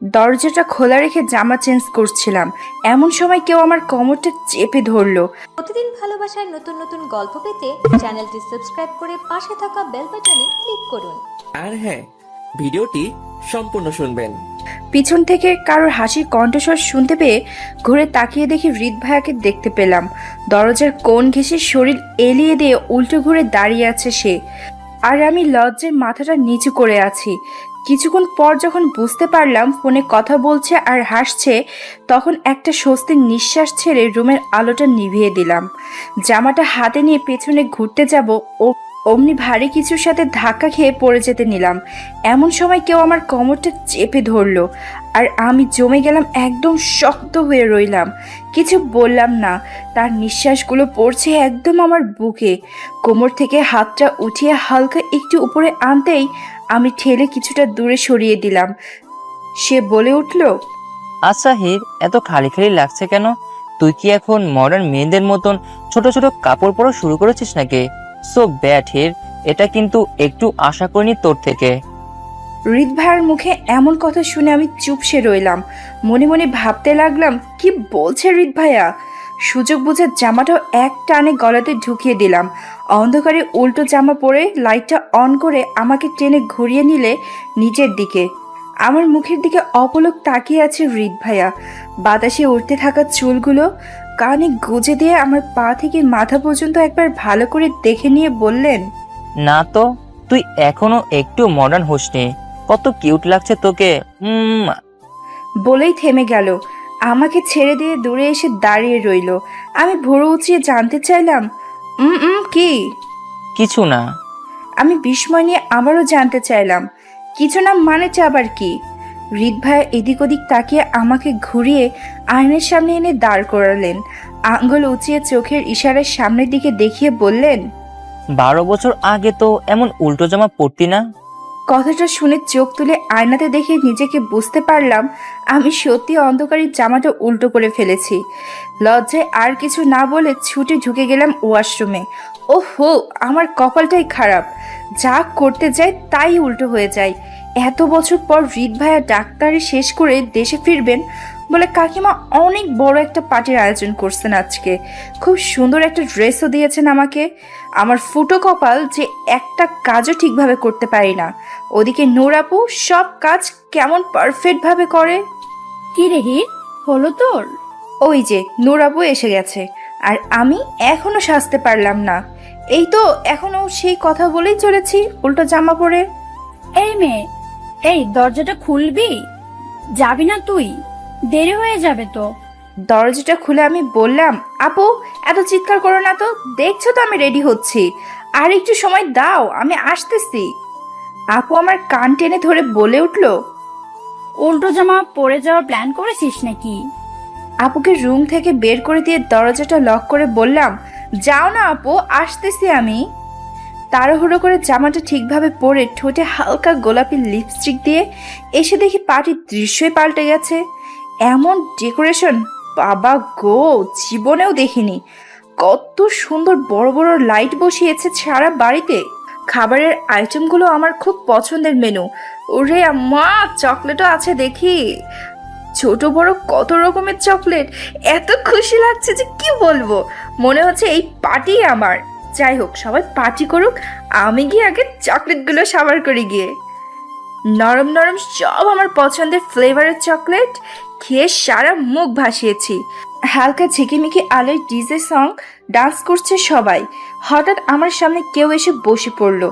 দরজাটা খোলা রেখে জামা চেঞ্জ করছিলাম, এমন সময় কেউ আমার কোমরটা চেপে ধরলো। প্রতিদিন ভালোবাসার নতুন নতুন গল্প পেতে চ্যানেলটি সাবস্ক্রাইব করে পাশে থাকা বেল বাটনে ক্লিক করুন। আর হ্যাঁ, ভিডিওটি সম্পূর্ণ শুনবেন। পিছন থেকে কারোর হাসির কণ্ঠস্বর শুনতে পেয়ে ঘুরে তাকিয়ে দেখি হৃদ ভাইয়াকে দেখতে পেলাম। দরজার কোণ ঘেঁষে শরীর এলিয়ে দিয়ে উল্টো ঘুরে দাঁড়িয়ে আছে সে, আর আমি লজ্জায় মাথাটা নিচু করে আছি। কিছুক্ষণ পর যখন বুঝতে পারলাম ফোনে কথা বলছে আর হাসছে, তখন একটা স্বস্তির নিঃশ্বাস ছেড়ে রুমের আলোটা নিভিয়ে দিলাম। জামাটা হাতে নিয়ে পেছনে ঘুরতে যাব, অমনি ভারী কিছুর সাথে ধাক্কা খেয়ে পড়ে যেতে নিলাম। এমন সময় কেউ আমার কোমরটা চেপে ধরলো, আর আমি জমে গেলাম, একদম শক্ত হয়ে রইলাম। কিছু বললাম না। তার নিঃশ্বাসগুলো পড়ছে একদম আমার বুকে। কোমর থেকে হাতটা উঠিয়ে হালকা একটু উপরে আনতেই আমি ঠেলে কিছুটা দূরে সরিয়ে দিলাম। সে বলে উঠল, আচ্ছা হির, এত খালি খালি লাগছে কেন? তুই কি এখন মডার্ন মেয়েদের মতন ছোট ছোট কাপড় পরা শুরু করেছিস নাকি? সো ব্যাড হির, এটা কিন্তু একটু আশা করিনি তোর থেকে। হৃদ ভাইয়ের মুখে এমন কথা শুনে আমি চুপসে রইলাম। মনে মনে ভাবতে লাগলাম, কি বলছে হৃদ ভাইয়া। সুযোগ বুঝে জামাটাও এক টানে গলাতে ঢুকিয়ে দিলাম। অন্ধকারে উল্টো জামা পরে লাইটটা অন করে আমাকে টেনে ঘুরিয়ে নিলে নিচের দিকে। আমার মুখের দিকে অপলক তাকিয়ে আছে হৃদ ভাইয়া। বাতাসে উঠতে থাকা চুলগুলো কানে গুজে দিয়ে আমার পা থেকে মাথা পর্যন্ত একবার ভালো করে দেখে নিয়ে বললেন, না তো, তুই এখনো একটু মডার্ন হোসনি। কত কিউট লাগছে তোকে। বলেই থেমে গেল। আমাকে ছেড়ে দিয়ে দূরে এসে দাঁড়িয়ে রইল। আমি ভুরু উঁচিয়ে জানতে চাইলাম, কি? কিছু না। আমি বিস্ময় নিয়ে আবারও জানতে চাইলাম, কিছু না মানেটা আবার কি? হৃদ ভাইয়া এদিক ওদিক তাকিয়ে আমাকে ঘুরিয়ে আয়নার সামনে এনে দাঁড় করালেন। আঙ্গুল উঁচিয়ে চোখের ইশারায় সামনের দিকে দেখিয়ে বললেন, 12 বছর আগে তো এমন উল্টো জামা পরতি না। কথাটা শুনে চোখ তুলে আয়নাতে দেখে নিজেকে বুঝতে পারলাম আমি সত্যি অন্ধকারের জামাটা উল্টো করে ফেলেছি। লজ্জায় আর কিছু না বলে ছুটে ঢুকে গেলাম ওয়াশরুমে। ওহো, আমার কপালটাই খারাপ। যা করতে যাই তাই উল্টো হয়ে যায়। এত বছর পর হৃদ ভাইয়া ডাক্তারি শেষ করে দেশে ফিরবেন বলে কাকিমা অনেক বড় একটা পার্টির আয়োজন করছেন আজকে। খুব সুন্দর একটা ড্রেসও দিয়েছেন আমাকে। আমার ফুটো কপাল যে একটা কাজও ঠিকভাবে করতে পারি না। ওদিকে নূর আপু সব কাজ কেমন পারফেক্ট ভাবে করে। কি রে হির, হলো তোর? ওই যে নূর আপু এসে গেছে, আর আমি এখনো সাজতে পারলাম না। এই তো এখনো সেই কথা বলেই চলেছি উল্টো জামা পরে। এই মেয়ে, এই দরজাটা খুলবি? যাবি না তুই? দেরি হয়ে যাবে তো। দরজাটা খুলে আমি বললাম, আপু এত চিৎকার করো না তো, দেখছো তো আমি রেডি হচ্ছি, আর একটু সময় দাও, আমি আসতেছি। আপু আমার কান টেনে ধরে বলে উঠল, উল্টো জামা পরে যাওয়ার প্ল্যান করেছিস নাকি? আপুকে রুম থেকে বের করে দিয়ে দরজাটা লক করে বললাম, যাও না আপু, আসতেছি আমি। তাড়াহুড়ো করে জামাটা ঠিকভাবে পরে ঠোঁটে হালকা গোলাপি লিপস্টিক দিয়ে এসে দেখি পার্টির দৃশ্যই পাল্টে গেছে। এমন ডেকোরেশন বাবা গো, জীবনেও দেখিনি। কত সুন্দর বড় বড় লাইট বসিয়েছে সারা বাড়িতে। খাবারের আইটেমগুলো আমার খুব পছন্দের মেনু। ওরে আম্মা, চকলেটও আছে দেখি। ছোট বড় কত রকমের চকলেট। এত খুশি লাগছে যে কি বলবো। মনে হচ্ছে এই পার্টি আমার। যাই হোক, সবাই পার্টি করুক, আমি গিয়ে আগে চকলেটগুলো সাবার করি গিয়ে। নরম নরম সব আমার পছন্দের ফ্লেভারের চকলেট খেয়ে সারা মুখ ভাসিয়েছি। হালকা ঝিকিমিকি আলোয় ডিজে সং, ডান্স করছে সবাই। হঠাৎ আমার সামনে কেউ এসে বসে পড়লো।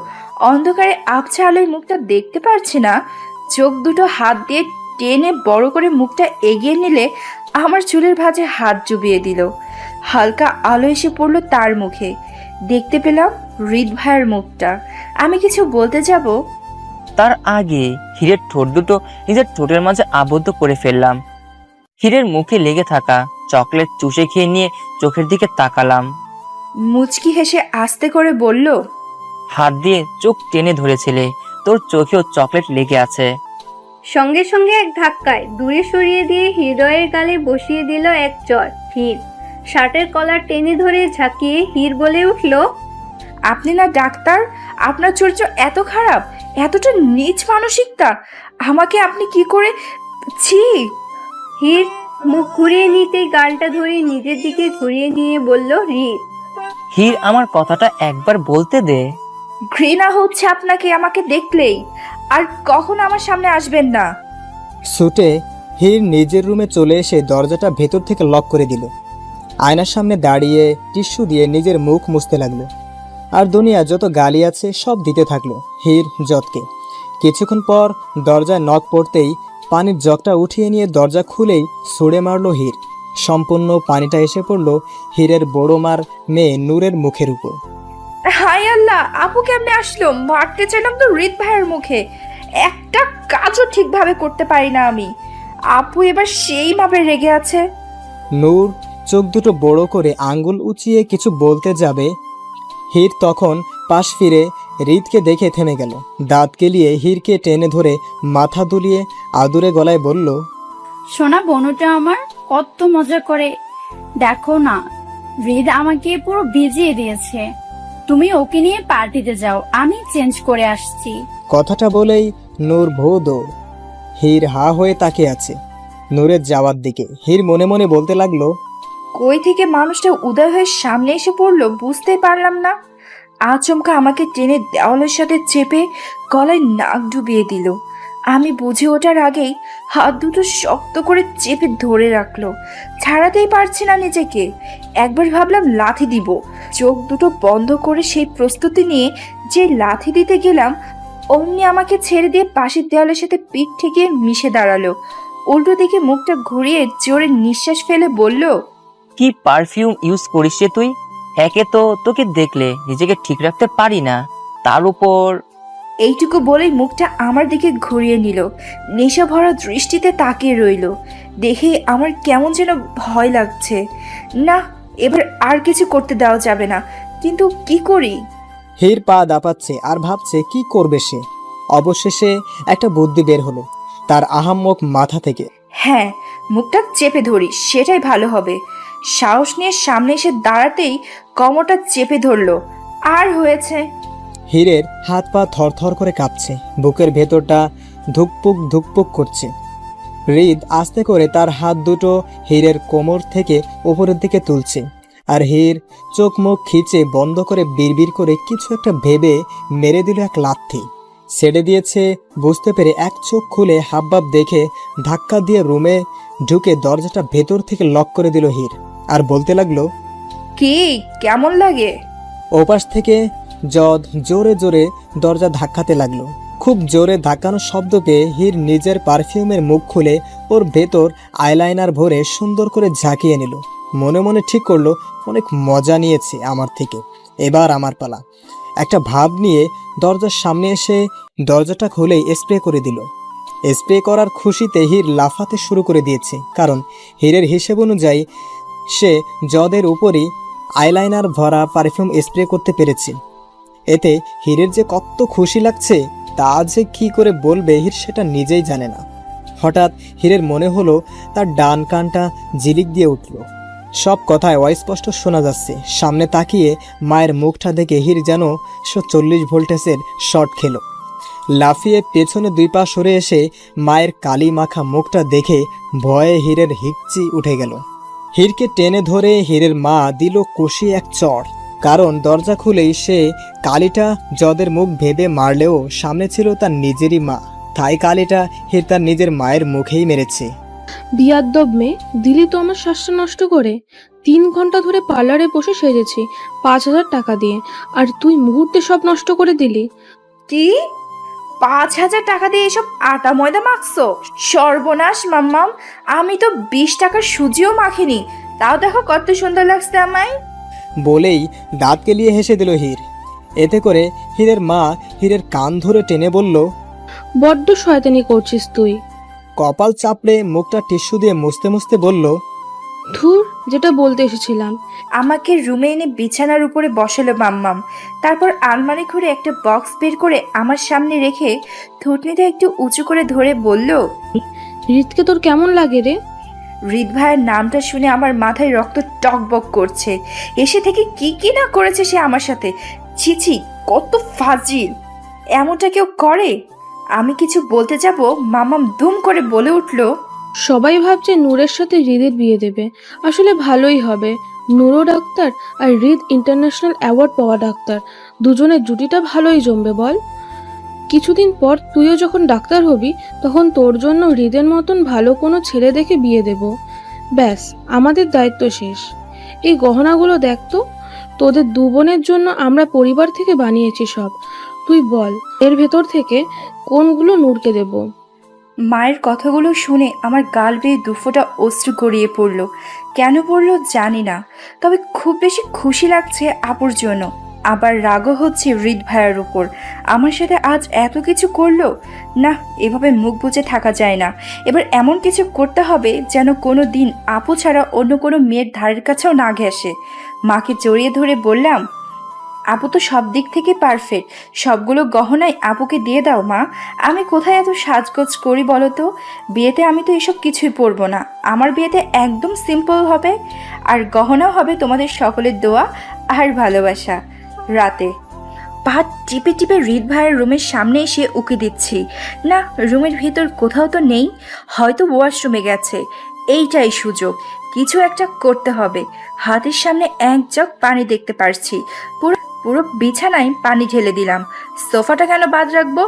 অন্ধকারে আবছা আলোয় মুখটা দেখতে পারছি না। চোখ দুটো হাত দিয়ে টেনে বড় করে মুখটা এগিয়ে নিলে আমার চুলের ভাঁজে হাত ডুবিয়ে দিল। হালকা আলো এসে পড়লো তার মুখে। দেখতে পেলাম হৃদ ভাইয়ের মুখটা। আমি কিছু বলতে যাব, তার আগে হীরের ঠোঁট দুটো নিজের ঠোঁটের মাঝে আবদ্ধ করে ফেললাম। হীরের মুখে লেগে থাকা চকলেট চুষে খেয়ে নিয়ে চোখের দিকে তাকালাম। মুচকি হেসে আস্তে করে বলল, হাত দিয়ে চোখ টেনে ধরেছিলে, তোর চোখেও চকলেট লেগে আছে। সঙ্গে সঙ্গে এক ধাক্কায় দূরে সরিয়ে দিয়ে হৃদয়ের গালে বসিয়ে দিল এক চড়। হীর শার্টের কলার টেনে ধরে ঝাঁকিয়ে হীর বলে উঠল, আপনি না ডাক্তার, আপনার চরিত্র এত খারাপ, এতটা নীচ মানসিকতা, আমাকে আপনি কি করে ছি। হীর মুখ ঘুরিয়ে নিতেই গালটা ধরে নিজের দিকে ঘুরিয়ে নিয়ে বলল হীর। হীর আমার কথাটা একবার বলতে দে। ঘৃণা হচ্ছে আপনাকে আমাকে দেখলেই। আর কখনো আমার সামনে আসবেন না। ছুটে হীর নিজের রুমে চলে এসে দরজাটা ভেতর থেকে লক করে দিল। আয়নার সামনে দাঁড়িয়ে টিস্যু দিয়ে নিজের মুখ মুছতে লাগলো। আর দুনিয়া যত গালি আছে সব দিতে থাকলো হীর জতকে। কিছুক্ষণ পর দরজায় নক পড়তেই পানির জগটা উঠিয়ে নিয়ে দরজা খুলেই ছুঁড়ে মারল হীর। সম্পূর্ণ পানিটা এসে পড়ল হীরের বড় মার মেয়ে নূরের মুখের উপর। হাই আল্লাহ, আপু কেমনে আসলো? মারতে চাইলাম তো হৃদ ভাইয়ের মুখে। একটা কাজও ঠিকভাবে করতে পারি না আমি। আপু এবার সেই মাপে রেগে আছে। নূর চোখ দুটো বড় করে আঙ্গুল উঁচিয়ে কিছু বলতে যাবে, হীর তখন পাশ ফিরে হৃদকে দেখে থেমে গেল। দাঁত কেলিয়ে হীরকে টেনে ধরে মাথা দুলিয়ে আদুরে গলায় বলল, সোনা বনুটা আমার কত মজা করে। দেখো না, হৃদ আমাকে পুরো ভিজিয়ে দিয়েছে। তুমি ওকে নিয়ে পার্টিতে যাও, আমি চেঞ্জ করে আসছি। কথাটা বলেই নূর ভৌ দৌড়। হীর হা হয়ে তাকিয়ে আছে নূরের যাওয়ার দিকে। হীর মনে মনে বলতে লাগলো, কই থেকে মানুষটা উদয় হয়ে সামনে এসে পড়লো বুঝতেই পারলাম না। আচমকা আমাকে টেনে দেওয়ালের সাথে চেপে গলায় নাক ডুবিয়ে দিল। আমি বুঝে ওঠার আগেই হাত দুটো শক্ত করে চেপে ধরে রাখলো। ছাড়াতেই পারছি না নিজেকে। একবার ভাবলাম লাথি দিব, চোখ দুটো বন্ধ করে সেই প্রস্তুতি নিয়ে যে লাথি দিতে গেলাম, অমনি আমাকে ছেড়ে দিয়ে পাশের দেওয়ালের সাথে পিঠ ঠেকিয়ে মিশে দাঁড়ালো। উল্টো দিকে মুখটা ঘুরিয়ে জোরে নিঃশ্বাস ফেলে বলল, কি পারফিউম ইউজ করিস রে তুই? একে তো তোকে দেখলে নিজেকে ঠিক রাখতে পারি না, তার উপর। এইটুকু বলেই মুখটা আমার দিকে ঘুরিয়ে নিল। নেশা ভরা দৃষ্টিতে তাকিয়ে রইল। দেখে আমার কেমন যেন ভয় লাগছে। না, এবার আর কিছু করতে দেওয়া যাবে না। কিন্তু কি করি? হীর পা দাপাচ্ছে আর ভাবছে কি করবে সে। অবশেষে একটা বুদ্ধি বের হলো তার আহাম্মক মাথা থেকে। হ্যাঁ, মুখটা চেপে ধরি, সেটাই ভালো হবে। সাহস নিয়ে সামনে এসে দাঁড়াতেই কমরটা চেপে ধরলো। আর হয়েছে। হীরের হাত পা থরথর করে কাঁপছে, বুকের ভেতরটা ধুকপুক ধুকপুক করছে। হৃদ আস্তে করে তার হাত দুটো হীরের কোমর থেকে উপরের দিকে তুলছে। আর হীর চোখ মুখ খিচে বন্ধ করে বিড়বিড় করে কিছু একটা ভেবে মেরে দিল এক লাথি। ছেড়ে দিয়েছে বুঝতে পেরে এক চোখ খুলে হাবভাব দেখে ধাক্কা দিয়ে রুমে ঢুকে দরজাটা ভেতর থেকে লক করে দিল হীর। আর বলতে লাগলো, কি কেমন লাগে? ওপাশ থেকে জদ জোরে জোরে দরজা ধাক্কাতে লাগলো। খুব জোরে ধাক্কানোর শব্দ পেয়ে হীর নিজের পারফিউমের মুখ খুলে ওর ভেতর আইলাইনার ভরে সুন্দর করে ঝাঁকিয়ে নিল। মনে মনে ঠিক করলো, অনেক মজা নিয়েছে আমার থেকে, এবার আমার পালা। একটা ভাব নিয়ে দরজার সামনে এসে দরজাটা খুলেই স্প্রে করে দিল। স্প্রে করার খুশিতে হীর লাফাতে শুরু করে দিয়েছে, কারণ হীরের হিসেব অনুযায়ী সে জদের উপরই আইলাইনার ভরা পারফিউম স্প্রে করতে পেরেছে। এতে হীরের যে কত খুশি লাগছে তা যে কী করে বলবে হীর সেটা নিজেই জানে না। হঠাৎ হীরের মনে হলো তার ডান কানটা জিলিক দিয়ে উঠল। সব কথায় অস্পষ্ট শোনা যাচ্ছে। সামনে তাকিয়ে মায়ের মুখটা দেখে হীর যেন 140 ভোল্টেজের শর্ট খেলো। লাফিয়ে পেছনে 2 পা সরে এসে মায়ের কালি মাখা মুখটা দেখে ভয়ে হীরের হিকচি উঠে গেল। হীরকে টেনে ধরে হীরের মা দিল কষি এক চড়, কারণ দরজা খুলেই সে কালিটা জদের মুখ ভেবে মারলেও সামনে ছিল তার নিজেরই মা, তাই কালিটা হীর তার নিজের মায়ের মুখেই মেরেছে। বিয়াদ্দব মেয়ে, দিলি তো আমার শ্বাসটা নষ্ট করে। 3 ঘন্টা ধরে পার্লারে বসে সেজেছি 5,000 টাকা দিয়ে, আর তুই মুহূর্তে সব নষ্ট করে দিলি। কি 5,000 টাকা দিয়ে এসব আটা ময়দা মাখছো? সর্বনাশ মাম্মাম, আমি তো 20 টাকার সুজিও মাখিনি, তাও দেখো কত সুন্দর লাগছে আমায়। বলেই দাঁত কেলিয়ে হেসে দিল হীর। এতে করে হীরের মা হীরের কান ধরে টেনে বলল, বড্ড শয়তানি করছিস তুই। কপাল চাপড়ে মুখটা টিস্যু দিয়ে মুছতে মুছতে বলল, ধুর, যেটা বলতে এসেছিলাম। আমাকে রুমে এনে বিছানার উপরে বসালো মাম্মাম। তারপর আলমারি খুলে একটা বক্স বের করে আমার সামনে রেখে থুতনিটা একটু উঁচু করে ধরে বলল, হৃদকে তোর কেমন লাগে রে? হৃদ ভাইয়ের নামটা শুনে আমার মাথায় রক্ত টকবক করছে। এসে থেকে কি কি না করেছে সে আমার সাথে। ছি ছি, কত ফাজিল! এমনটা কেউ করে? আমি কিছু বলতে যাব, মামাম ধুম করে বলে উঠল, সবাই ভাবছে নূরের সাথে হৃদের বিয়ে দেবে। আসলে ভালোই হবে। নূরও ডাক্তার আর হৃদ ইন্টারন্যাশনাল অ্যাওয়ার্ড পাওয়া ডাক্তার, দুজনের জুটিটা ভালোই জমবে বল। কিছুদিন পর তুইও যখন ডাক্তার হবি তখন তোর জন্য হৃদের মতন ভালো কোনো ছেলে দেখে বিয়ে দেব। ব্যাস, আমাদের দায়িত্ব শেষ। এই গহনাগুলো দেখ তো, তোদের দু বোনের জন্য আমরা পরিবার থেকে বানিয়েছি সব। তুই বল এর ভেতর থেকে কোনগুলো নূরকে দেব? মায়ের কথাগুলো শুনে আমার গাল বেয়ে দুফোঁটা অশ্রু গড়িয়ে পড়ল। কেন পড়ল জানি না, তবে খুব বেশি খুশি লাগছে আপুর জন্য। আবার রাগও হচ্ছে হৃদ ভাইয়ের উপর, আমার সাথে আজ এত কিছু করলো। না, এভাবে মুখ বুজে থাকা যায় না। এবার এমন কিছু করতে হবে যেন কোনো দিন আপু ছাড়া অন্য কোনো মেয়ের ধারের কাছেও না ঘেঁষে। মাকে জড়িয়ে ধরে বললাম, আপু তো সব দিক থেকে পারফেক্ট, সবগুলো গহনাই আপুকে দিয়ে দাও মা। আমি কোথায় এত সাজগোজ করি বলো তো? বিয়েতে আমি তো এসব কিছুই পরবো না। আমার বিয়েতে একদম সিম্পল হবে, আর গহনাও হবে তোমাদের সকলের দোয়া আর ভালোবাসা। রাতে পা টিপে টিপে হৃদ ভাইয়ের রুমের সামনে এসে উকি দিচ্ছি। না, রুমের ভিতর কোথাও তো নেই, হয়তো ওয়াশরুমে গেছে। এইটাই সুযোগ, কিছু একটা করতে হবে। হাতের সামনে এক জগ পানি দেখতে পারছি, পুরো পুরো বিছানায় পানি ঢেলে দিলাম। সোফাটা কেন বাদ রাখবো?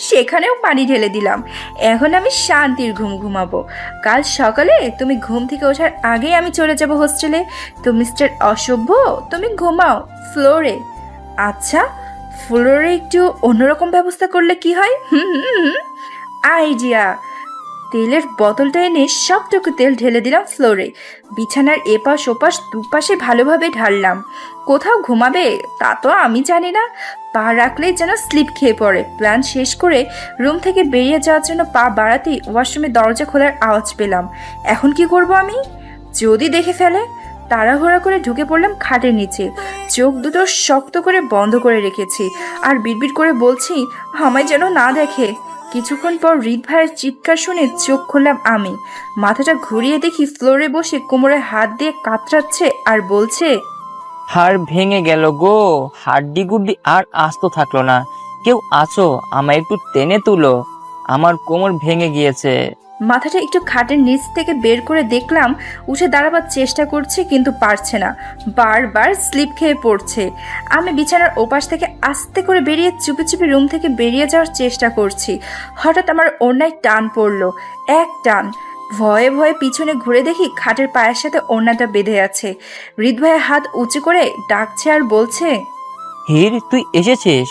সেখানেও পানি ঢেলে দিলাম। এখন আমি শান্তির ঘুম ঘুমাবো। কাল সকালে তুমি ঘুম থেকে ওঠার আগেই আমি চলে যাব হোস্টেলে। তো মিস্টার অসভ্য, তুমি ঘুমাও ফ্লোরে। আচ্ছা, ফ্লোরে একটু অন্যরকম ব্যবস্থা করলে কি হয়? আইডিয়া। তেলের বোতলটা এনে সবটুকু তেল ঢেলে দিলাম ফ্লোরে। বিছানার এপাশ ওপাশ দুপাশে ভালোভাবে ঢাললাম। কোথাও ঘুমাবে তা তো আমি জানি না, পা রাখলেই যেন স্লিপ খেয়ে পড়ে। প্ল্যান শেষ করে রুম থেকে বেরিয়ে যাওয়ার জন্য পা বাড়াতেই ওয়াশরুমে দরজা খোলার আওয়াজ পেলাম। এখন কি করব আমি? যদি দেখে ফেলে? তাড়াহুড়া করে ঢুকে পড়লাম খাটের নিচে। চোখ দুটো শক্ত করে বন্ধ করে রেখেছি আর বিড়বিড় করে বলছি, আমায় যেন না দেখে। কিছুক্ষণ পর হৃদ ভাইয়ের চিৎকার শুনে চোখ খুললাম আমি। মাথাটা ঘুরিয়ে দেখি ফ্লোরে বসে কোমরে হাত দিয়ে কাতরাচ্ছে আর বলছে, হাড় ভেঙে গেল গো, হাড্ডি গুড্ডি আর আস্ত থাকলো না। কেউ আছো, আমায় একটু টেনে তুলো, আমার কোমর ভেঙে গিয়েছে। মাথাটা একটু খাটের নিচ থেকে বের করে দেখলাম উঠে দাঁড়াবার চেষ্টা করছে কিন্তু পারছে না, বারবার স্লিপ খেয়ে পড়ছে। আমি বিছানার ওপাশ থেকে আস্তে করে বেরিয়ে চুপি চুপি রুম থেকে বেরিয়ে যাওয়ার চেষ্টা করছি। হঠাৎ আমার ওড়নায় টান পড়লো, এক টান। ভয়ে ভয়ে পিছনে ঘুরে দেখি খাটের পায়ের সাথে ওড়নাটা বেঁধে আছে। হৃদ ভাইয়ের হাত উঁচু করে ডাকছে আর বলছে, হির, তুই এসেছিস?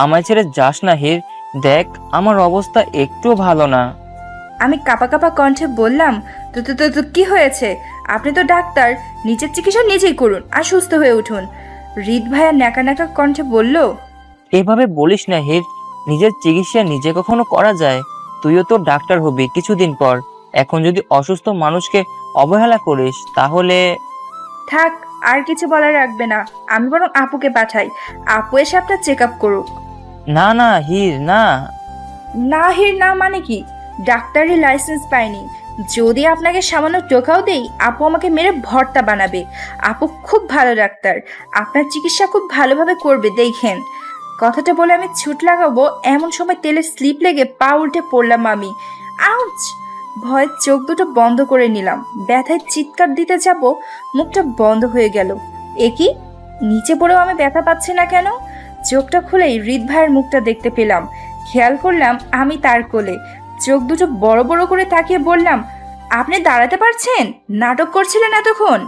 আমায় ছেড়ে যাস না হির, দেখ আমার অবস্থা একটুও ভালো না। আমি কাঁপা কাঁপা কণ্ঠে বললাম, তো কি হয়েছে? আপনি তো ডাক্তার, নিজের চিকিৎসা নিজেই করুন আর সুস্থ হয়ে উঠুন। হৃদ ভাইয়া ন্যাকা ন্যাকা কণ্ঠে বলল, এভাবে বলিস না হির, নিজের চিকিৎসা নিজে কখনো করা যায়? তুইও তো ডাক্তার হবি কিছুদিন পর। এখন যদি অসুস্থ মানুষকে অবহেলা করিস তাহলে। থাক, আর কিছু বলার রাখবে না। আমি বরং আপুকে পাঠাই, আপু এসে আপনার চেক আপ করুক। না না হির, না। না হির না মানে কি? ডাক্তারি লাইসেন্স পাইনি, যদি আপনাকে সামান্য টোকাও দেই আপু আমাকে মেরে ভর্তা বানাবে। আপু খুব ভালো ডাক্তার, আপনার চিকিৎসা খুব ভালোভাবে করবে, দেখেন। কথাটা বলে আমি ছুট লাগাবো এমন সময় তেলে স্লিপ লেগে পা উল্টে পড়লাম আমি। আউচ! ভয়ে চোখ দুটো বন্ধ করে নিলাম। ব্যথায় চিৎকার দিতে যাব, মুখটা বন্ধ হয়ে গেল। কি, নিচে পড়েও আমি ব্যথা পাচ্ছি না কেন? চোখটা খুলেই হৃদ ভাইয়ের মুখটা দেখতে পেলাম। খেয়াল করলাম আমি তার কোলে। চোখ দুটো বড় বড় করে তাকিয়ে বললাম, আপনি দাঁড়াতে পারছেন? নাটক করছিলেন এতক্ষণ?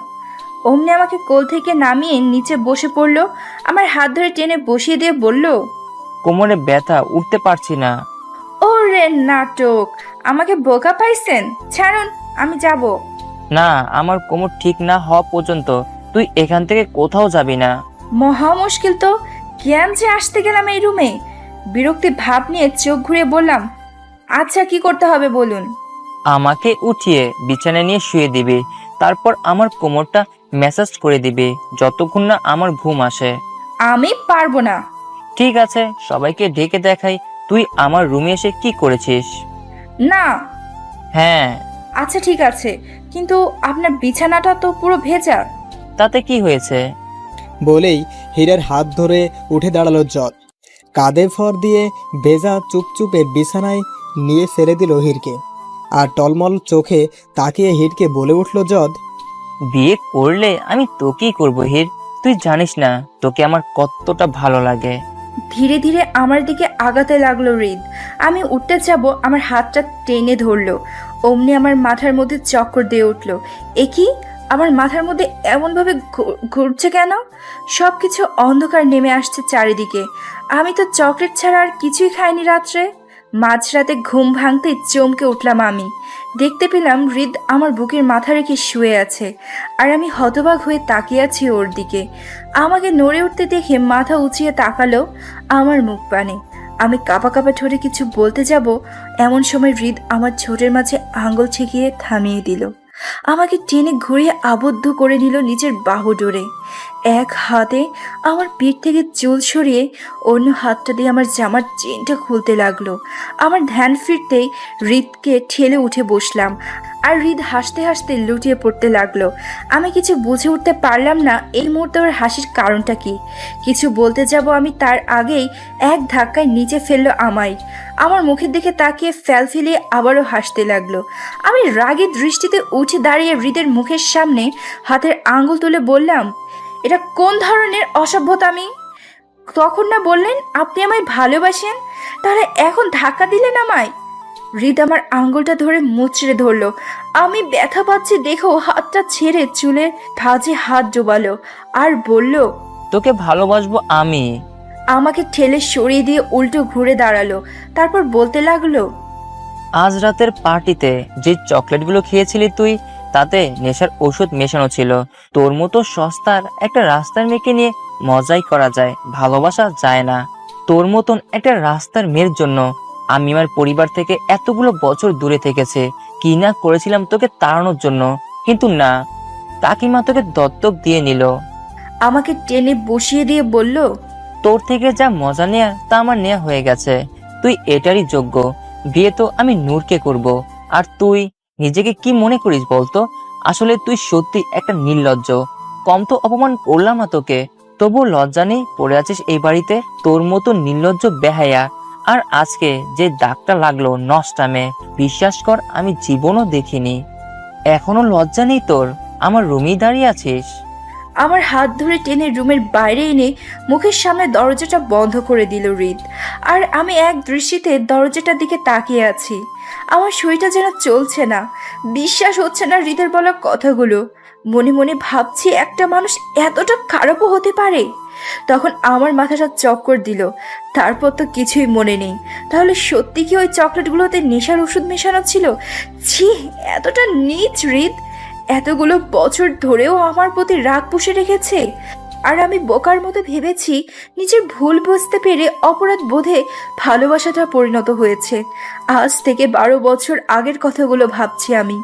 অমনি আমাকে কোল থেকে নামিয়ে নিচে বসে পড়ল। আমার হাত ধরে টেনে বসিয়ে দিয়ে বলল, কোমরে ব্যথা, উঠতে পারছি না। ওরে নাটক, আমাকে বোকা পাইছেন? ছাড়ুন, আমি যাব। না, আমার কোমর ঠিক না হওয়া পর্যন্ত তুই এখান থেকে কোথাও যাবি না। মহা মুশকিল তো, কেন যে আসতে গেলাম এই রুমে? বিরক্তি ভাব নিয়ে চোখ ঘুরিয়ে বললাম, আচ্ছা কি করতে হবে বলুন। আমাকে উঠিয়ে বিছানায় নিয়ে শুয়ে দিবি, তারপর আমার কোমরটা ম্যাসাজ করে দিবি যতক্ষণ না আমার ঘুম আসে। আমি পারবো না। ঠিক আছে, সবাইকে ডেকে দেখাই তুই আমার রুমে এসে কি করেছিস। না। হ্যাঁ। আচ্ছা ঠিক আছে, কিন্তু আপনার বিছানাটা তো পুরো ভেজা। তাতে কি হয়েছে? বলেই হীরের হাত ধরে উঠে দাঁড়ালো জল। কাঁধে ভর দিয়ে ভেজা চুপচুপে বিছানায় নিয়ে ফেলে দিল হিরকে। আর টলমল চোখে তাকিয়ে হিরকে বলে উঠল জদ, বিয়ে করলে আমি তোকেই করবো হির, তুই জানিস না তোকে আমার কতটা ভালো লাগে। ধীরে ধীরে আমার দিকে আগাতে লাগলো হৃদ। আমি উঠতে যাব, আমার হাতটা টেনে ধরলো। অমনি আমার মাথার মধ্যে চক্কর দিয়ে উঠলো। এ কি, আমার মাথার মধ্যে এমনভাবে ঘুরছে কেন? সব কিছু অন্ধকার নেমে আসছে চারিদিকে। আমি তো চকলেট ছাড়া আর কিছুই খাইনি রাত্রে। মাঝরাতে ঘুম ভাঙতেই চমকে উঠলাম আমি। দেখতে পেলাম হৃদ আমার বুকের মাথা রেখে শুয়ে আছে, আর আমি হতবাক হয়ে তাকিয়ে আছি ওর দিকে। আমাকে নড়ে উঠতে দেখে মাথা উঁচিয়ে তাকালো আমার মুখ পানে। আমি কাঁপা কাঁপা ঠোঁটে কিছু বলতে যাব, এমন সময় হৃদ আমার ঠোঁটের মাঝে আঙুল ঠেকিয়ে থামিয়ে দিল। আমাকে টেনে ঘুরিয়ে আবদ্ধ করে নিল নিজের বাহু ডোরে। এক হাতে আমার পিঠ থেকে চুল সরিয়ে অন্য হাতটা দিয়ে আমার জামার চেনটা খুলতে লাগলো। আমার ধ্যান ফিরতেই হৃদকে ঠেলে উঠে বসলাম, আর হৃদ হাসতে হাসতে লুটিয়ে পড়তে লাগলো। আমি কিছু বুঝে উঠতে পারলাম না এই মুহূর্তে ওর হাসির কারণটা কি। কিছু বলতে যাব আমি, তার আগেই এক ধাক্কায় নিচে ফেললো আমায়। আমার মুখের দিকে তাকিয়ে ফেল ফেলিয়ে আবারও হাসতে লাগলো। আমি রাগের দৃষ্টিতে উঠে দাঁড়িয়ে হৃদের মুখের সামনে হাতের আঙ্গুল তুলে বললাম, এটা কোন ধরনের অসভ্যতা? আমি তখন না বললেন আপনি আমায় ভালোবাসেন, তাহলে এখন ধাক্কা দিলেন আমায়? হৃদ আমার আঙ্গুলটা ধরে মুচড়ে ধরলো। আমি ব্যথা পাচ্ছি দেখেও হাতটা ছেড়ে চুলের ভাঁজে হাত ডোবালো আর বলল, তোকে ভালোবাসবো আমি। আমাকে ঠেলে সরিয়ে দিয়ে উল্টো ঘুরে দাঁড়ালো। তারপর বলতে লাগলো, আজ রাতের পার্টিতে যে চকলেটগুলো খেয়েছিলি তুই, তাতে নেশার ওষুধ মেশানো ছিল। তোর মতো সস্তার একটা রাস্তার মেয়েকে নিয়ে মজাই করা যায়, ভালোবাসা যায় না। তোর মতন একটা রাস্তার মেয়ের জন্য আমি আমার পরিবার থেকে এতগুলো বছর দূরে থেকেছে। কি না করেছিলাম তোকে তাড়ানোর জন্য, কিন্তু না, কাকিমা তোকে দত্তক দিয়ে নিল। আমাকে টেনে বসিয়ে দিয়ে বলল, তোর থেকে যা মজা নেয়া তা আমার নেয়া হয়ে গেছে। তুই এটারই যোগ্য। বিয়ে তো আমি নূরকে করব। আর তুই নিজেকে কি মনে করিস বলতো? আসলে তুই সত্যি একটা নির্লজ্জ। কম তো অপমান করলাম না তোকে, তবুও লজ্জা নেই পড়ে আছিস এই বাড়িতে। তোর মতো নির্লজ্জ বেহায়া। আর আজকে যে দাগটা লাগলো নষ্টামে, বিশ্বাস কর আমি জীবনও দেখিনি। এখনো লজ্জা নেই তোর? আমার রুমেই দাঁড়িয়ে আছিস। আমার হাত ধরে টেনে রুমের বাইরে এনে মুখের সামনে দরজাটা বন্ধ করে দিল হৃদ। আর আমি এক দৃষ্টিতে দরজাটার দিকে তাকিয়ে আছি। আমার শরীরটা যেন চলছে না, বিশ্বাস হচ্ছে না হৃদের বলা কথাগুলো। মনে মনে ভাবছি একটা মানুষ এতটা খারাপও হতে পারে। তখন আমার মাথাটা চক্কর দিল। তারপর তো কিছুই মনে নেই। তাহলে সত্যি কি ওই চকলেটগুলোতে নেশার ওষুধ মেশানো ছিল? ছি, এতটা নীচ হৃদ! এতগুলো বছর ধরেও আমার প্রতি রাগ পুষে রেখেছে। আর আমি বোকার মতো ভেবেছি নিজের ভুল বুঝতে পেরে অপরাধ বোধে ভালোবাসাটা পরিণত হয়েছে। আজ থেকে 12 বছর আগের কথাগুলো ভাবছি আমি।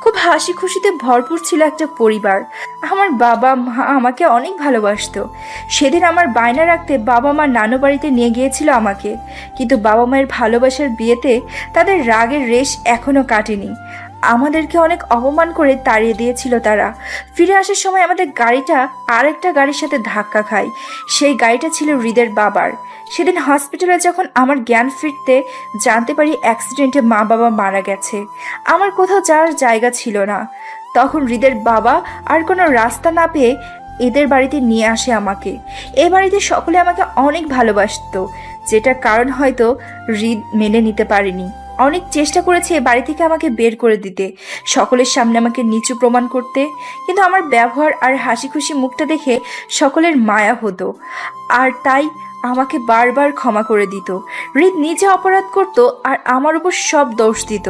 খুব হাসি খুশিতে ভরপুর ছিল একটা পরিবার। আমার বাবা মা আমাকে অনেক ভালোবাসতো। সেদিন আমার বায়না রাখতে বাবা মা নানু বাড়িতে নিয়ে গিয়েছিল আমাকে, কিন্তু বাবা মায়ের ভালোবাসার বিয়েতে তাদের রাগের রেশ এখনো কাটেনি। আমাদেরকে অনেক অপমান করে তাড়িয়ে দিয়েছিল তারা। ফিরে আসার সময় আমাদের গাড়িটা আরেকটা গাড়ির সাথে ধাক্কা খায়। সেই গাড়িটা ছিল হৃদের বাবার। সেদিন হসপিটালে যখন আমার জ্ঞান ফিরতে জানতে পারি অ্যাক্সিডেন্টে মা বাবা মারা গেছে, আমার কোথাও যাওয়ার জায়গা ছিল না। তখন হৃদের বাবা আর কোনো রাস্তা না পেয়ে এদের বাড়িতে নিয়ে আসে আমাকে। এই বাড়িতে সকলে আমাকে অনেক ভালোবাসতো, যেটার কারণ হয়তো হৃদ মেনে নিতে পারেনি। অনেক চেষ্টা করেছে এ বাড়ি থেকে আমাকে বের করে দিতে, সকলের সামনে আমাকে নিচু প্রমাণ করতে। কিন্তু আমার ব্যবহার আর হাসি খুশি মুখটা দেখে সকলের মায়া হতো, আর তাই আমাকে বারবার ক্ষমা করে দিত। হৃদ নিজে অপরাধ করত আর আমার উপর সব দোষ দিত।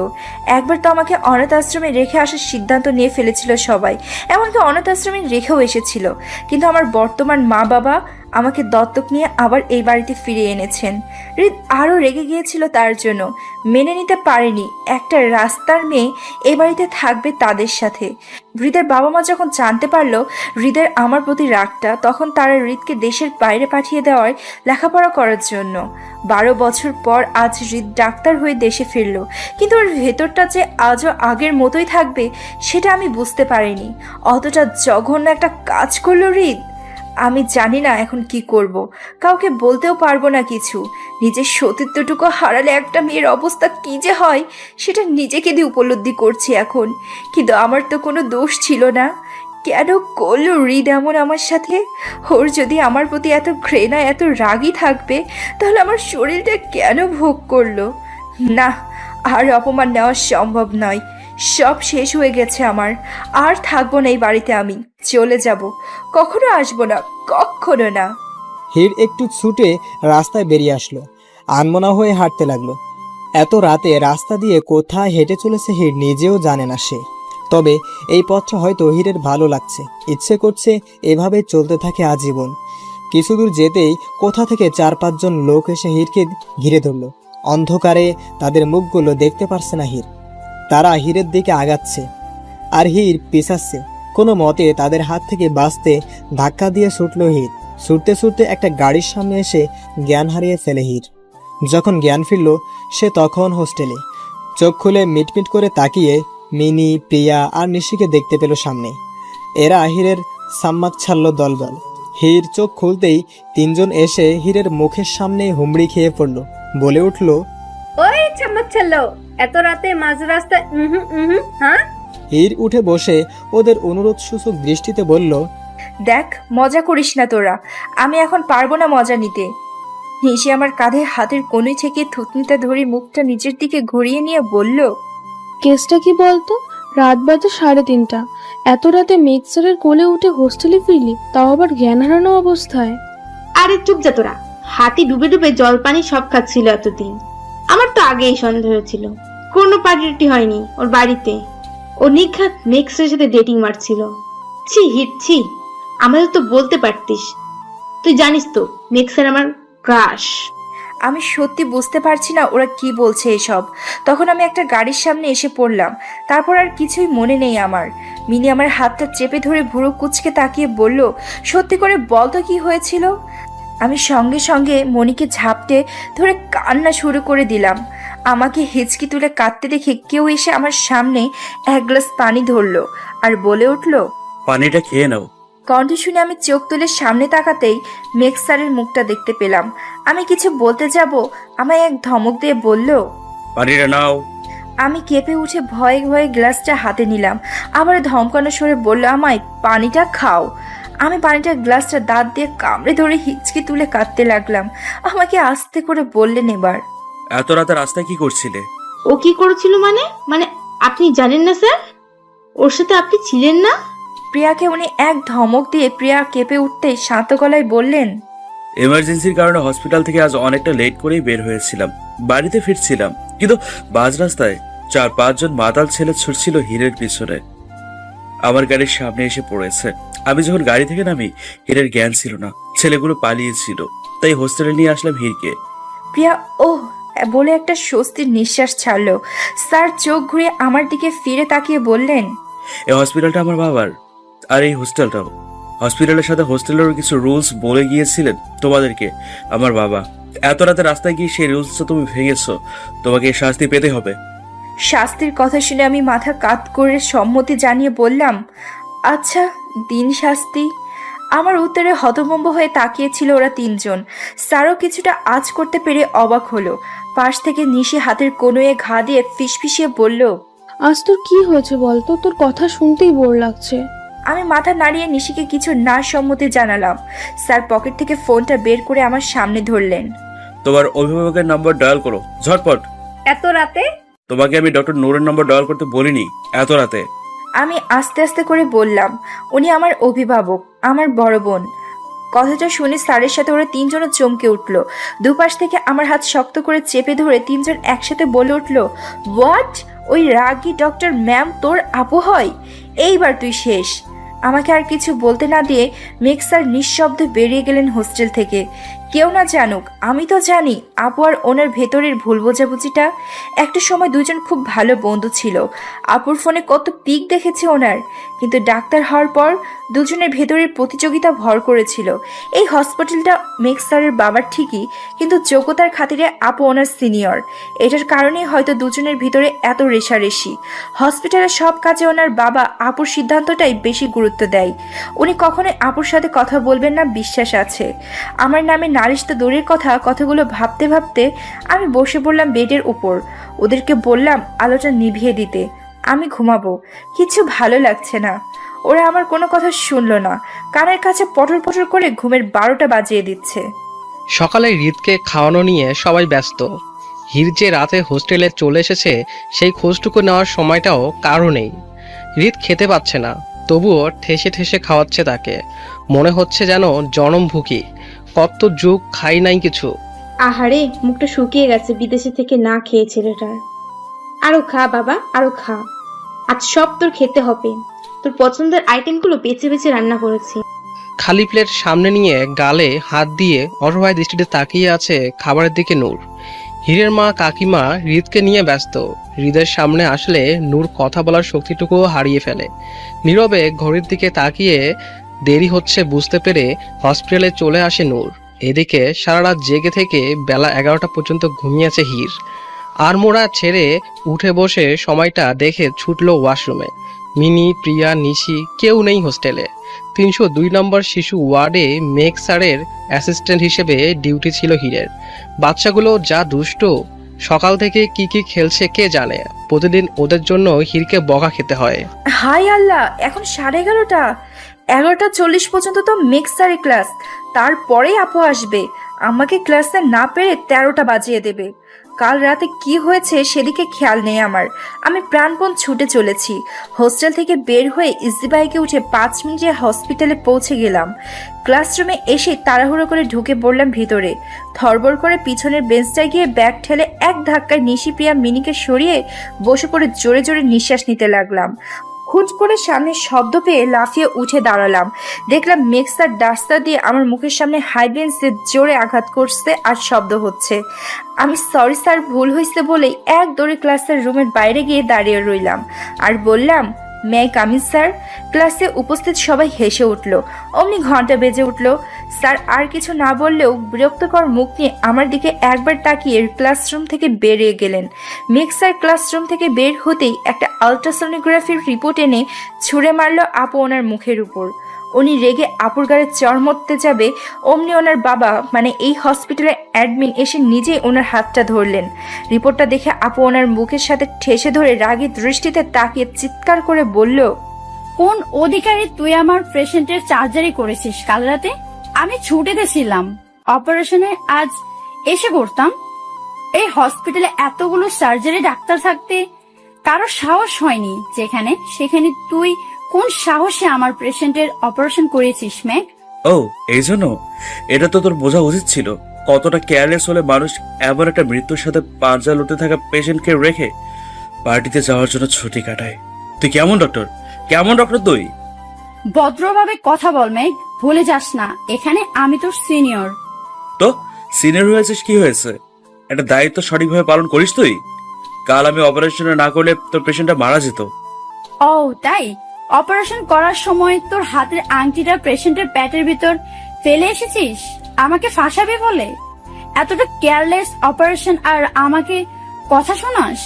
একবার তো আমাকে অনাথ আশ্রমে রেখে আসার সিদ্ধান্ত নিয়ে ফেলেছিল সবাই, এমনকি অনাথ আশ্রমে রেখেও এসেছিল। কিন্তু আমার বর্তমান মা বাবা আমাকে দত্তক নিয়ে আবার এই বাড়িতে ফিরিয়ে এনেছেন। হৃদ আরও রেগে গিয়েছিল তার জন্য, মেনে নিতে পারেনি একটা রাস্তার মেয়ে এই বাড়িতে থাকবে তাদের সাথে। হৃদের বাবা মা যখন জানতে পারলো হৃদের আমার প্রতি রাগটা, তখন তারা হৃদকে দেশের বাইরে পাঠিয়ে দেওয়ার লেখাপড়া করার জন্য। 12 বছর পর আজ হৃদ ডাক্তার হয়ে দেশে ফিরল, কিন্তু ওর ভেতরটা যে আজও আগের মতোই থাকবে সেটা আমি বুঝতে পারিনি। অতটা জঘন্য একটা কাজ করলো হৃদ। আমি জানি না এখন কি করব। কাউকে বলতেও পারবো না কিছু। নিজের সতীত্বটুকু হারালে একটা মেয়ের অবস্থা কি যে হয় সেটা নিজেকে দিয়ে উপলব্ধি করছি এখন। কিন্তু আমার তো কোনো দোষ ছিল না। কেন করলো হৃদ এমন আমার সাথে? ওর যদি আমার প্রতি এত ঘৃণা, এত রাগই থাকবে, তাহলে আমার শরীরটা কেন ভোগ করলো? না, আর অপমান নেওয়া সম্ভব নয়। সব শেষ হয়ে গেছে আমার। আর থাকবো না এই বাড়িতে, আমি চলে যাব। কখনো আসবো না, কখনো না। হীর একটু ছুটে রাস্তায় বেরিয়ে আসলো। আনমনা হয়ে হাঁটতে লাগলো। এত রাতে রাস্তা দিয়ে কোথায় হেঁটে চলেছে হীর নিজেও জানে না সে। তবে এই পথটা হয়তো হীরের ভালো লাগছে, ইচ্ছে করছে এভাবে চলতে থাকে আজীবন। কিছু দূর যেতেই কোথা থেকে 4-5 জন লোক এসে হীরকে ঘিরে ধরল। অন্ধকারে তাদের মুখগুলো দেখতে পারছে না হীর। তারা হীরের দিকে আগাচ্ছে আর হীর পিছাচ্ছে। কোনো মতে তাদের হাত থেকে বাঁচতে ধাক্কা দিয়ে ছুটল হীর। ছুটতে ছুটতে একটা গাড়ির সামনে এসে জ্ঞান হারিয়ে ফেলে হীর। যখন জ্ঞান ফিরল সে তখন হোস্টেলে। চোখ খুলে মিটমিট করে তাকিয়ে মিনি, প্রিয়া আর নিশিকে দেখতে পেল সামনে। এরা হীরের সাম্মাক ছাড়ল দলদল। হীর চোখ খুলতেই 3 জন এসে হীরের মুখের সামনে হুমড়ি খেয়ে পড়ল। বলে উঠল, ওই চামচ ছাড়লো এত রাতে মাঝ রাস্তায়? হ্যাঁ। হীর উঠে বসে ওদের অনুরোধ সূচক দৃষ্টিতে বলল, দেখ, মজা করিস না তোরা। আমি এখন পারবো না মজা নিতে। নিশি আমার কাঁধে হাতের কোণে থেকে থুতনিটা ধরে মুখটা নিচের দিকে ঘুরিয়ে নিয়ে বলল, কেসটা কি বলতো? রাত বাজে 3:30। এত রাতে মিক্সারের কোলে উঠে হোস্টেলে ফিরলি, তাও আবার জ্ঞান হারানো অবস্থায়। আরে চুপ যা তোরা। হাতি ডুবে ডুবে জল পানি সব খাচ্ছিল এতদিন। আমার তো আগেই সন্দেহ ছিল কোনো পার্টি হয়নি ওর বাড়িতে। ও নিঘাত মেক্সের সাথে ডেটিং মারছিল। ছি হিট ছি, আমাদের তো বলতে পারতিস। তুই জানিস তো মেক্সের আমার ক্রাশ। আমি সত্যি বুঝতে পারছি না ওরা কি বলছে এসব। তখন আমি একটা গাড়ির সামনে এসে পড়লাম। তারপর আর কিছুই মনে নেই আমার। মিনি আমার হাতটা চেপে ধরে ভুরু কুচকে তাকিয়ে বলল, সত্যি করে বল তো কি হয়েছিল? আমি সঙ্গে সঙ্গে মনিকে ঝাপটে ধরে কান্না শুরু করে দিলাম। আমাকে হিচকি তুলে কাঁদতে দেখে কেউ এসে আমার সামনে 1 গ্লাস পানি ধরলো আর বলে উঠল, পানিটা খেয়ে নাও। কণ্ঠ শুনে আমি চোখ তুলে সামনে তাকাতেই মেক্স স্যারের মুখটা দেখতে পেলাম। আমি কিছু বলতে যাব, আমায় এক ধমক দিয়ে বলল, পানিটা নাও। আমি কেঁপে উঠে ভয়ে ভয়ে গ্লাসটা হাতে নিলাম। আবার ধমকানো সরে বলল, আমায় পানিটা খাও। আমি পানিটা গ্লাসটা দাঁত দিয়ে কামড়ে ধরে হিচকি তুলে কাঁদতে লাগলাম। আমাকে আস্তে করে বললেন, এবার এত রাতে রাস্তায় কি করছিলে? ও কি করেছিল মানে? মানে আপনি জানেন না স্যার? ওর সাথে আপনি ছিলেন না? প্রিয়াকে উনি এক ধমক দিয়ে প্রিয়া কেঁপে উঠতেই শান্ত গলায় বললেন, এমার্জেন্সির কারণে হসপিটাল থেকে আজ অনেকটা লেট করেই বের হয়েছিলাম। বাড়িতে ফিরছিলাম, কিন্তু বাজ রাস্তায় 4-5 জন মাতাল ছেলে ছুটছিল হীরের পিছনে। আমার গাড়ির সামনে এসে পড়েছে। আমি যখন গাড়ি থেকে নামি হীরের জ্ঞান ছিল না, ছেলেগুলো পালিয়েছিল। তাই হোস্টেলে নিয়ে আসলাম হীরকে। প্রিয়া ওহ বলে একটা স্বস্তির নিঃশ্বাস ছাড়লো। স্যার চোখ ঘুরিয়ে আমার দিকে ফিরে তাকিয়ে বললেন, এই হসপিটালটা আমার বাবার, আর এই হোস্টেলটাও। হসপিটালের সাথে হোস্টেলেরও কিছু রুলস বলে গিয়েছিলেন তোমাদেরকে আমার বাবা। এত রাতে রাস্তায় গিয়ে সেই রুলসটা তুমি ভেঙেছো, তোমাকে শাস্তি পেতে হবে। শাস্তির কথা শুনে আমি মাথা কাত করে সম্মতি জানিয়ে বললাম, আচ্ছা দিন শাস্তি। আমার উত্তরে হতভম্ব হয়ে তাকিয়েছিল ওরা 3 জন। স্যারও কিছুটা আঁচ করতে পেরে অবাক হলো। পাশ থেকে নিশি হাতের কোনোয়ে ঘা দিয়ে ফিসফিসিয়ে বলল, আজ তোর কি হয়েছে বলতো? তোর কথা শুনতেই বোর লাগছে। আমি মাথা নাড়িয়ে নিশিকে কিছু না সম্মতি জানালাম। স্যার পকেট থেকে ফোনটা বের করে আমার সামনে ধরলেন। তোমার অভিভাবকের নাম্বার ডায়াল করো ঝটপট। এত রাতে? তোমাকে আমি ডক্টর নূরের নাম্বার ডায়াল করতে বলিনি এত রাতে। আমি আস্তে আস্তে করে বললাম, উনি আমার অভিভাবক, আমার বড় বোন। কথাটা শুনে স্যারের সাথে ওরা 3 জনও চমকে উঠল। দুপাশ থেকে আমার হাত শক্ত করে চেপে ধরে 3 জন একসাথে বলে উঠল, হোয়াট? ওই রাগী ডক্টর ম্যাম তোর আপু হয়? এইবার তুই শেষ। আমাকে আর কিছু বলতে না দিয়ে মেঘ স্যার নিঃশব্দে বেরিয়ে গেলেন হোস্টেল থেকে। কেউ না জানুক, আমি তো জানি আপু আর ওনার ভেতরের ভুল বোঝাবুঝিটা। একটা সময় দুজন খুব ভালো বন্ধু ছিল। আপুর ফোনে কত পিক দেখেছে ওনার, কিন্তু ডাক্তার হওয়ার পর দুজনের ভেতরের প্রতিযোগিতা ভর করেছিল। এই হসপিটালটা মেঘ স্যারের বাবার ঠিকই, কিন্তু যোগ্যতার খাতিরে আপু ওনার সিনিয়র। এটার কারণেই হয়তো দুজনের ভিতরে এত রেষারেষি। হসপিটালের সব কাজে ওনার বাবা আপুর সিদ্ধান্তটাই বেশি গুরুত্ব দেয়। উনি কখনোই আপুর সাথে কথা বলবেন না, বিশ্বাস আছে। আমার নামে নালিশ তো দূরের কথা, কথাগুলো ভাবতে ভাবতে আমি বসে পড়লাম বেডের উপর। ওদেরকে বললাম আলোটা নিভিয়ে দিতে, আমি ঘুমাবো, কিছু ভালো লাগছে না। ওরা আমার কোনো কথা শুনলো না, কানের কাছে পটর পটর করে ঘুমের 12টা বাজিয়ে দিচ্ছে। সকালে হৃদকে খাওয়ানো নিয়ে সবাই ব্যস্ত। হৃদ যে রাতে হোস্টেলে চলে এসেছে সেই খোঁজটুকু নেওয়ার সময়টাও কারও নেই। হৃদ খেতে পাচ্ছে না, তবুও ঠেসে ঠেসে খাওয়াচ্ছে তাকে। মনে হচ্ছে যেন জনমভুকি, কত যুগ খাই নাই কিছু। আহারে, মুখটা শুকিয়ে গেছে বিদেশে থেকে না খেয়ে ছেলেটার। আরো খা বাবা, আরো খা। আজ সব তোর খেতে হবে। তোর পছন্দের আইটেমগুলো বেছে বেছে রান্না করেছি। খালি প্লেট সামনে নিয়ে গালে হাত দিয়ে অসহায় দৃষ্টিতে তাকিয়ে আছে খাবারের দিকে নূর। হীরের মা কাকিমা হৃদকে নিয়ে ব্যস্ত। হৃদের সামনে আসলে নূর কথা বলার শক্তিটুকুও হারিয়ে ফেলে। নীরবে ঘড়ির দিকে তাকিয়ে দেরি হচ্ছে বুঝতে পেরে হসপিটালে চলে আসে নূর। এদিকে সারা রাত জেগে থেকে বেলা 11টা পর্যন্ত ঘুমিয়েছে হীর। আড়মোড়া ছেড়ে উঠে বসে সময়টা দেখে ছুটল ওয়াশরুমে। মিনি, প্রিয়া, নিশি কেউ নেই হোস্টেলে। 302 নম্বর শিশু ওয়ার্ডে মেঘ স্যারের অ্যাসিস্ট্যান্ট হিসেবে ডিউটি ছিল হীরের। বাচ্চাগুলো যা দুষ্ট, সকাল থেকে কি কি খেলছে কে জানে। প্রতিদিন ওদের জন্য হীরকে বকা খেতে হয়। হাই আল্লাহ, এখন 11:30। 11:40 পর্যন্ত তো মেঘ স্যারের ক্লাস, তারপরেই আপু আসবে। আমাকে ক্লাসে না পেরে 13টা বাজিয়ে দেবে। কাল রাতে কি হয়েছে সেদিকে খেয়াল নেই আমার। আমি প্রাণপণ ছুটে চলেছি। হোস্টেল থেকে বের হয়ে ইজি বাইকে উঠে 5 মিনিটে হসপিটালে পৌঁছে গেলাম। ক্লাসরুমে এসে তাড়াহুড়ো করে ঢুকে পড়লাম ভিতরে। থরবর করে পিছনের বেঞ্চটায় গিয়ে ব্যাগ ঠেলে এক ধাক্কায় নিশি, প্রিয়া, মিনিকে সরিয়ে বসে পড়ে জোরে জোরে নিঃশ্বাস নিতে লাগলাম। হুট করে সামনে শব্দ পেয়ে লাফিয়ে উঠে দাঁড়ালাম। দেখলাম মেঘ স্যার ডাস্টার দিয়ে আমার মুখের সামনে হাই বেঞ্চে জোরে আঘাত করছে আর শব্দ হচ্ছে। আমি সরি স্যার, ভুল হয়েছে বলেই এক দৌড়ে ক্লাসের রুমের বাইরে গিয়ে দাঁড়িয়ে রইলাম আর বললাম, may I come in sir? ক্লাসে উপস্থিত সবাই হেসে উঠল। অমনি ঘন্টা বেজে উঠল। স্যার আর কিছু না বললেও বিরক্তকর মুখ নিয়ে আমার দিকে একবার তাকিয়ে ক্লাসরুম থেকে বেরিয়ে গেলেন। মেঘ স্যার ক্লাসরুম থেকে বের হতেই একটা আলট্রাসোনোগ্রাফির রিপোর্ট এনে ছুঁড়ে মারল আপু ওনার মুখের উপর। উনি রেগে আপুর গায়ে চড় মারতে যাবে, অমনি ওনার বাবা মানে এই হসপিটালের অ্যাডমিন এসে নিজেই ওনার হাতটা ধরলেন। রিপোর্টটা দেখে আপু ওনার মুখের সাথে ঠেসে ধরে রাগী দৃষ্টিতে তাকিয়ে চিৎকার করে বলল, কোন অধিকারী তুই আমার পেশেন্টের সার্জারি করেছিস কাল রাতে? আমি ছুটিতে ছিলাম, অপারেশনে আজ এসে করতাম। এই হসপিটালে এতগুলো সার্জারি ডাক্তার থাকতে কারো সাহস হয়নি যেখানে সেখানে তুই কোন সাহসে আমার পেশেন্টের অপারেশন করেছিস মেঘ? ও এই জন্য? এটা তো তোর বোঝা উচিত ছিল। কতটা কেয়ারলেস হলে মানুষ এমন একটা মৃত্যুর সাথে পাঞ্জা লড়তে থাকা পেশেন্টকে রেখে পার্টিতে যাওয়ার জন্য ছুটি কাটায়। তুই কেমন ডক্টর? কেমন ডক্টর তুই? ভদ্রভাবে কথা বল মেঘ, ভুলে যাস না এখানে আমি তোর সিনিয়র। তো সিনিয়র হয়েছিস, কি হয়েছে? একটা দায়িত্ব সঠিকভাবে পালন করিস তুই? কাল আমি অপারেশন না করলে তোর পেশেন্টটা মারা যেত। ও তাই? অপারেশন করার সময় তোর হাতের আংটিটা পেশেন্টের পেটের ভিতর ফেলে এসেছিস আমাকে ফাঁসাবি বলে? এতটা কেয়ারলেস অপারেশন আর আমাকে কথা শোনাস?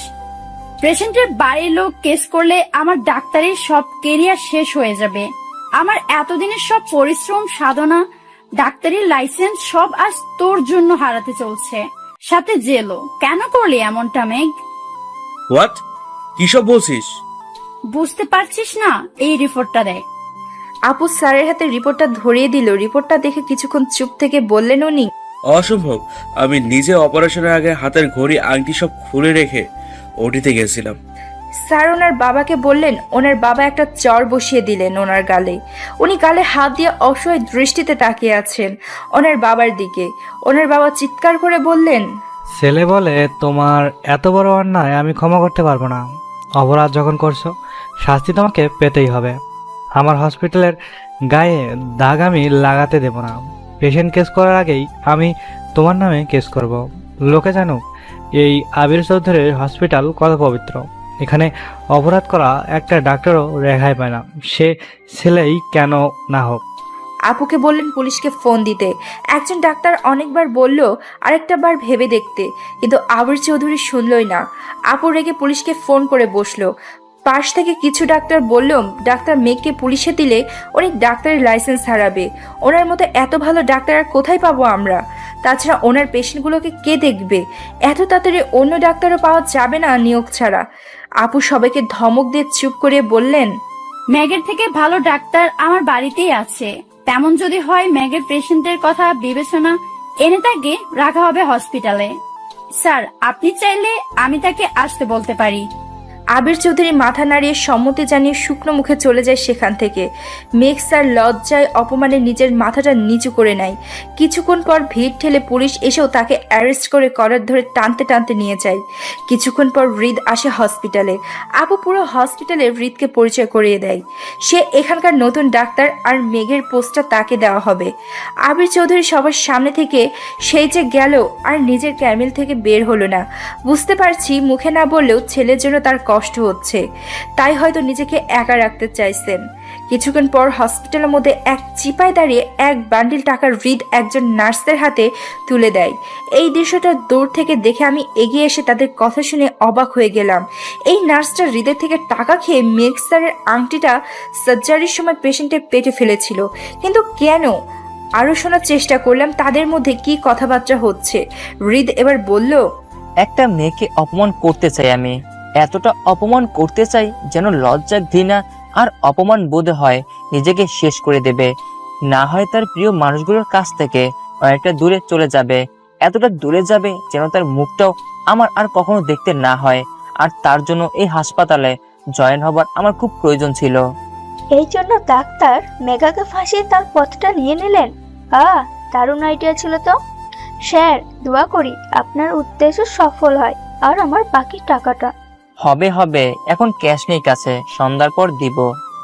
পেশেন্টের বাড়ির লোক কেস করলে আমার ডাক্তারের সব কেরিয়ার শেষ হয়ে যাবে। আমার এতদিনের সব পরিশ্রম, সাধনা, ডাক্তারির লাইসেন্স সব আজ তোর জন্য হারাতে চলছে, সাথে জেলও। কেন করলি এমনটা মেঘ? হোয়াট? কি সব বলছিস? বুঝতে পারছিস না? এই রিপোর্টটা দেখ। আপু স্যারের হাতে রিপোর্টটা ধরিয়ে দিল। রিপোর্টটা দেখে কিছুক্ষণ চুপ থেকে বললেন উনি, অসম্ভব। আমি নিজে অপারেশনের আগে হাতের ঘড়ি, আংটি সব খুলে রেখে ওটিতে গেছিলাম। স্যার ওনার বাবাকে বললেন। ওনার বাবা একটা চড় বসিয়ে দিলেন ওনার গালে। উনি গালে হাত দিয়ে অসহায় দৃষ্টিতে তাকিয়ে আছেন ওনার বাবার দিকে। ওনার বাবা চিৎকার করে বললেন, ছেলে বলে তোমার এত বড় অন্যায় আমি ক্ষমা করতে পারবো না। অপরাধ যখন করছো শাস্তি তোমাকে পেতেই হবে। আমার হসপিটালের গায়ে দাগ আমি লাগাতে দেব না। পেশেন্ট কেস করার আগেই আমি তোমার নামে কেস করব। লোকে জানো এই আবির চৌধুরীর হসপিটাল কত পবিত্র। এখানে অপরাধ করা একটা ডাক্তারও রেহাই পায় না, সে ছেলেই কেন না হোক। আপুকে বললেন পুলিশকে ফোন দিতে। একজন ডাক্তার অনেকবার বলল আরেকটা বার ভেবে দেখতে, কিন্তু আবির চৌধুরী শুনলই না। আপু রেগে পুলিশকে ফোন করে বসলো। পাশ থেকে কিছু ডাক্তার বলল ডাক্তার মেঘকে পুলিশে দিলে অনেক ডাক্তারের লাইসেন্স হারাবে। ওনার মতো এত ভালো ডাক্তার আর কোথায় পাবো আমরা? তাছাড়া ওনার পেশেন্টগুলোকে কে দেখবে? এত তাড়াতাড়ি অন্য ডাক্তারও পাওয়া যাবে না নিয়োগ ছাড়া। আপু সবাইকে ধমক দিয়ে চুপ করিয়ে বললেন, ম্যাগের থেকে ভালো ডাক্তার আমার বাড়িতেই আছে। তেমন যদি হয় ম্যাগের পেশেন্টের কথা বিবেচনা এনে তাকে রাখা হবে হসপিটালে। স্যার, আপনি চাইলে আমি তাকে আসতে বলতে পারি। আবির চৌধুরী মাথা নাড়িয়ে সম্মতি জানিয়ে শুকনো মুখে চলে যায় সেখান থেকে। মেঘ স্যার লজ্জায় অপমানে নিজের মাথাটা নিচু করে নেয়। কিছুক্ষণ পর ভিড় ঠেলে পুলিশ এসেও তাকে অ্যারেস্ট করে কলার ধরে টানতে টানতে নিয়ে যায়। কিছুক্ষণ পর হৃদ আসে হসপিটালে। আপু পুরো হসপিটালে হৃদকে পরিচয় করিয়ে দেয়। সে এখানকার নতুন ডাক্তার আর মেঘের পোস্টটা তাকে দেওয়া হবে। আবির চৌধুরী সবার সামনে থেকে সেই যে গেল আর নিজের ক্যামেল থেকে বের হলো না। বুঝতে পারছি মুখে না বললেও ছেলের জন্য তার কষ্ট হচ্ছে, তাই হয়তো নিজেকে একা রাখতে চাইছেন। কিছুক্ষণ পর হসপিটালের মধ্যে এক চিপায় দাঁড়িয়ে এক বান্ডিল টাকা হৃদ একজন নার্সের হাতে তুলে দেয়। এই দৃশ্যটা দূর থেকে দেখে আমি এগিয়ে এসে তাদের কথা শুনে অবাক হয়ে গেলাম। এই নার্সটা হৃদের থেকে টাকা খেয়ে মেঘ স্যারের আংটিটা সার্জারির সময় পেশেন্টের পেটে ফেলেছিল, কিন্তু কেন? আরও শোনার চেষ্টা করলাম তাদের মধ্যে কি কথাবার্তা হচ্ছে। হৃদ এবার বলল, একটা মেয়েকে অপমান করতে চাই আমি, এতটা অপমান করতে চাই যেন লজ্জা, ঘৃণা আর অপমান বোধ হয় নিজেকে শেষ করে দেবে, না হয় তার প্রিয় মানুষগুলোর কাছ থেকে অনেকটা দূরে চলে যাবে, এতটা দূরে যাবে যেন তার মুখটাও আমার আর কখনো দেখতে না হয়। আর তার জন্য এই হাসপাতালে জয়েন হবার আমার খুব প্রয়োজন ছিল। এই জন্য ডাক্তার মেঘাকে ফাঁসিয়ে তার পথটা নিয়ে নিলেন। দারুণ আইডিয়া ছিল তো। স্যার, দোয়া করি আপনার উদ্দেশ্য সফল হয় আর আমার বাকি টাকাটা। হবে হবে, এখন ক্যাশ নেই কাছে, সন্ধ্যার পর দিব।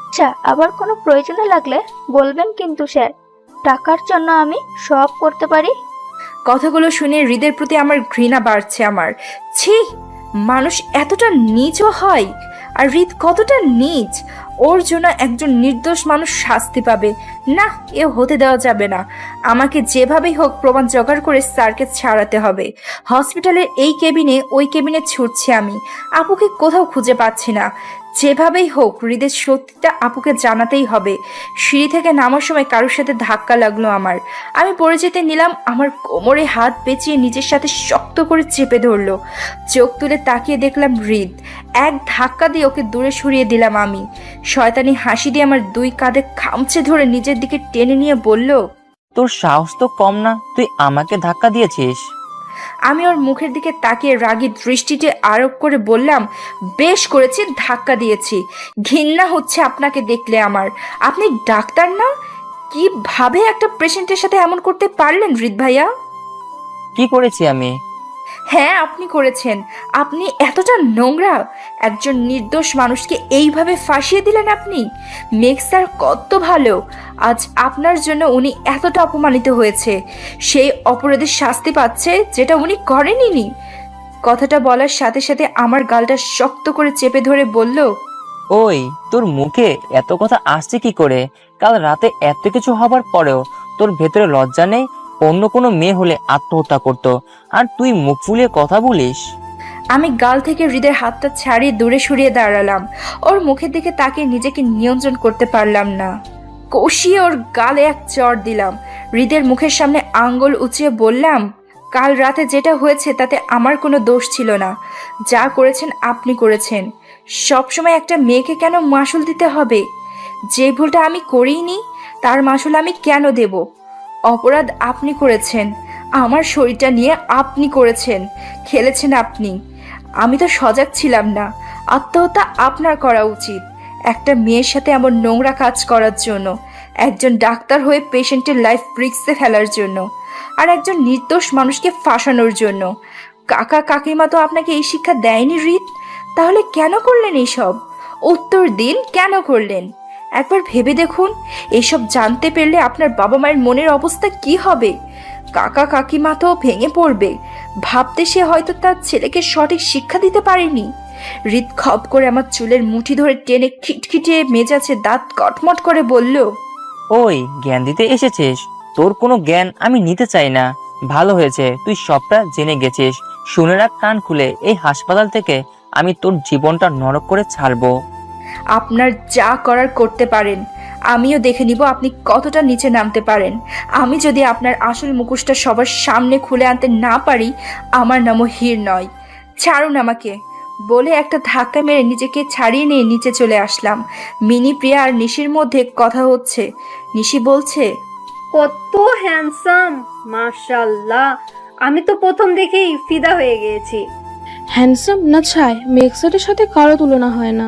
আচ্ছা, আবার কোনো প্রয়োজনে লাগলে বলবেন কিন্তু স্যার, টাকার জন্য আমি সব করতে পারি। কথাগুলো শুনে হৃদের প্রতি আমার ঘৃণা বাড়ছে। আমার ছি, মানুষ এতটা নীচও হয়? আর হৃদ কতটা নীচ! ওর জন্য একজন নির্দোষ মানুষ শাস্তি পাবে না, এ হতে দেওয়া যাবে না। আমাকে যেভাবেই হোক প্রমাণ জোগাড় করে স্যারকে ছাড়াতে হবে। হসপিটালের এই কেবিনে ওই কেবিনে ছুটছি আমি, আপুকে কোথাও খুঁজে পাচ্ছি না। যেভাবেই হোক হৃদের সত্যিটা আপুকে জানাতেই হবে। সিঁড়ি থেকে নামার সময় কারোর সাথে ধাক্কা লাগলো আমার। আমি পড়ে যেতে নিলাম, আমার কোমরে হাত পেঁচিয়ে নিজের সাথে শক্ত করে চেপে ধরলো। চোখ তুলে তাকিয়ে দেখলাম হৃদ। এক ধাক্কা দিয়ে ওকে দূরে সরিয়ে দিলাম আমি। শয়তানি হাসি দিয়ে আমার দুই কাঁধে খামচে ধরে নিজের দিকে টেনে নিয়ে বলল, তোর সাহস তো কম না, তুই আমাকে ধাক্কা দিয়েছিস। আমি ওর মুখের দিকে তাকিয়ে রাগী দৃষ্টিতে আরোপ করে বললাম, বেশ করেছি, ধাক্কা দিয়েছি। ঘৃণা হচ্ছে আপনাকে দেখলে আমার। আপনি ডাক্তার না? কিভাবে একটা পেশেন্টের সাথে এমন করতে পারলেন হৃদ ভাইয়া? কি করেছি আমি? হ্যাঁ, আপনি করেছেন। আপনি এতটা নোংরা, একজন নির্দোষ মানুষকে এইভাবে ফাঁসিয়ে দিলেন আপনি। মেঘ স্যার কত ভালো, আজ আপনার জন্য উনি এতটা অপমানিত হয়েছে। সেই অপরাধের শাস্তি পাচ্ছে যেটা উনি করেননি। কথাটা বলার সাথে সাথে আমার গালটা শক্ত করে চেপে ধরে বলল, ওই, তোর মুখে এত কথা আসছে কি করে? কাল রাতে এত কিছু হবার পরেও তোর ভেতরে লজ্জা নেই? অন্য কোনো মেয়ে হলে আত্মহত্যা করতো, আর তুই মুখ ফুলিয়ে কথা বলিস। আমি গাল থেকে হৃদের হাতটা ছাড়িয়ে দূরে সরিয়ে দাঁড়ালাম। ওর মুখের দিকে তাকিয়ে নিজেকে নিয়ন্ত্রণ করতে পারলাম না। কষিয়ে ওর গালে এক চড় দিলাম। হৃদের মুখের সামনে আঙ্গুল উঁচিয়ে বললাম, কাল রাতে যেটা হয়েছে তাতে আমার কোনো দোষ ছিল না। যা করেছেন আপনি করেছেন। সবসময় একটা মেয়েকে কেন মাসুল দিতে হবে? যে ভুলটা আমি করিনি তার মাসুল আমি কেন দেব? অপরাধ আপনি করেছেন, আমার শরীরটা নিয়ে আপনি করেছেন, খেলেছেন আপনি। আমি তো সজাগ ছিলাম না। আত্মহত্যা আপনার করা উচিত, একটা মেয়ের সাথে এমন নোংরা কাজ করার জন্য, একজন ডাক্তার হয়ে পেশেন্টের লাইফ রিস্কে ফেলার জন্য, আর একজন নির্দোষ মানুষকে ফাঁসানোর জন্য। কাকা কাকিমা তো আপনাকে এই শিক্ষা দেয়নি হৃদ, তাহলে কেন করলেন এইসব? উত্তর দিন, কেন করলেন? একবার ভেবে দেখুন, এসব জানতে পারলে আপনার বাবা মায়ের মনের অবস্থা কি হবে। কাকা কাকিমা তো ভেঙে পড়বে, ভাবতে সে হয়তো তার ছেলেকে সঠিক শিক্ষা দিতে পারেনি। হৃদ খপ করে আমার চুলের মুঠি ধরে টেনে খিটখিটিয়ে মেজাজে দাঁত কটমট করে বলল, ওই জ্ঞান দিতে এসেছিস? তোর কোনো জ্ঞান আমি নিতে চাই না। ভালো হয়েছে তুই সবটা জেনে গেছিস। শুনে রাখ কান খুলে, এই হাসপাতাল থেকে আমি তোর জীবনটা নরক করে ছাড়বো। আপনার যা করার করতে পারেন, আমিও দেখে নিব আপনি কতটা নিচে নামতে পারেন। আমি যদি আপনার আসল মুখোশটা সবার সামনে খুলে আনতে না পারি, আমার নামও হীর নয়। ছাড়ুন আমাকে, বলে একটা ধাক্কা মেরে নিজেকে ছাড়িয়ে নিয়ে নিচে চলে আসলাম। মিনি, প্রিয়া আর নিশির মধ্যে কথা হচ্ছে। নিশি বলছে, কত হ্যান্ডসাম, মাশাআল্লাহ। আমি তো প্রথম দেখেই ফিদা হয়ে গিয়েছি। হ্যান্ডসাম না ছাই, মেক্সারের সাথে কারো তুলনা হয় না।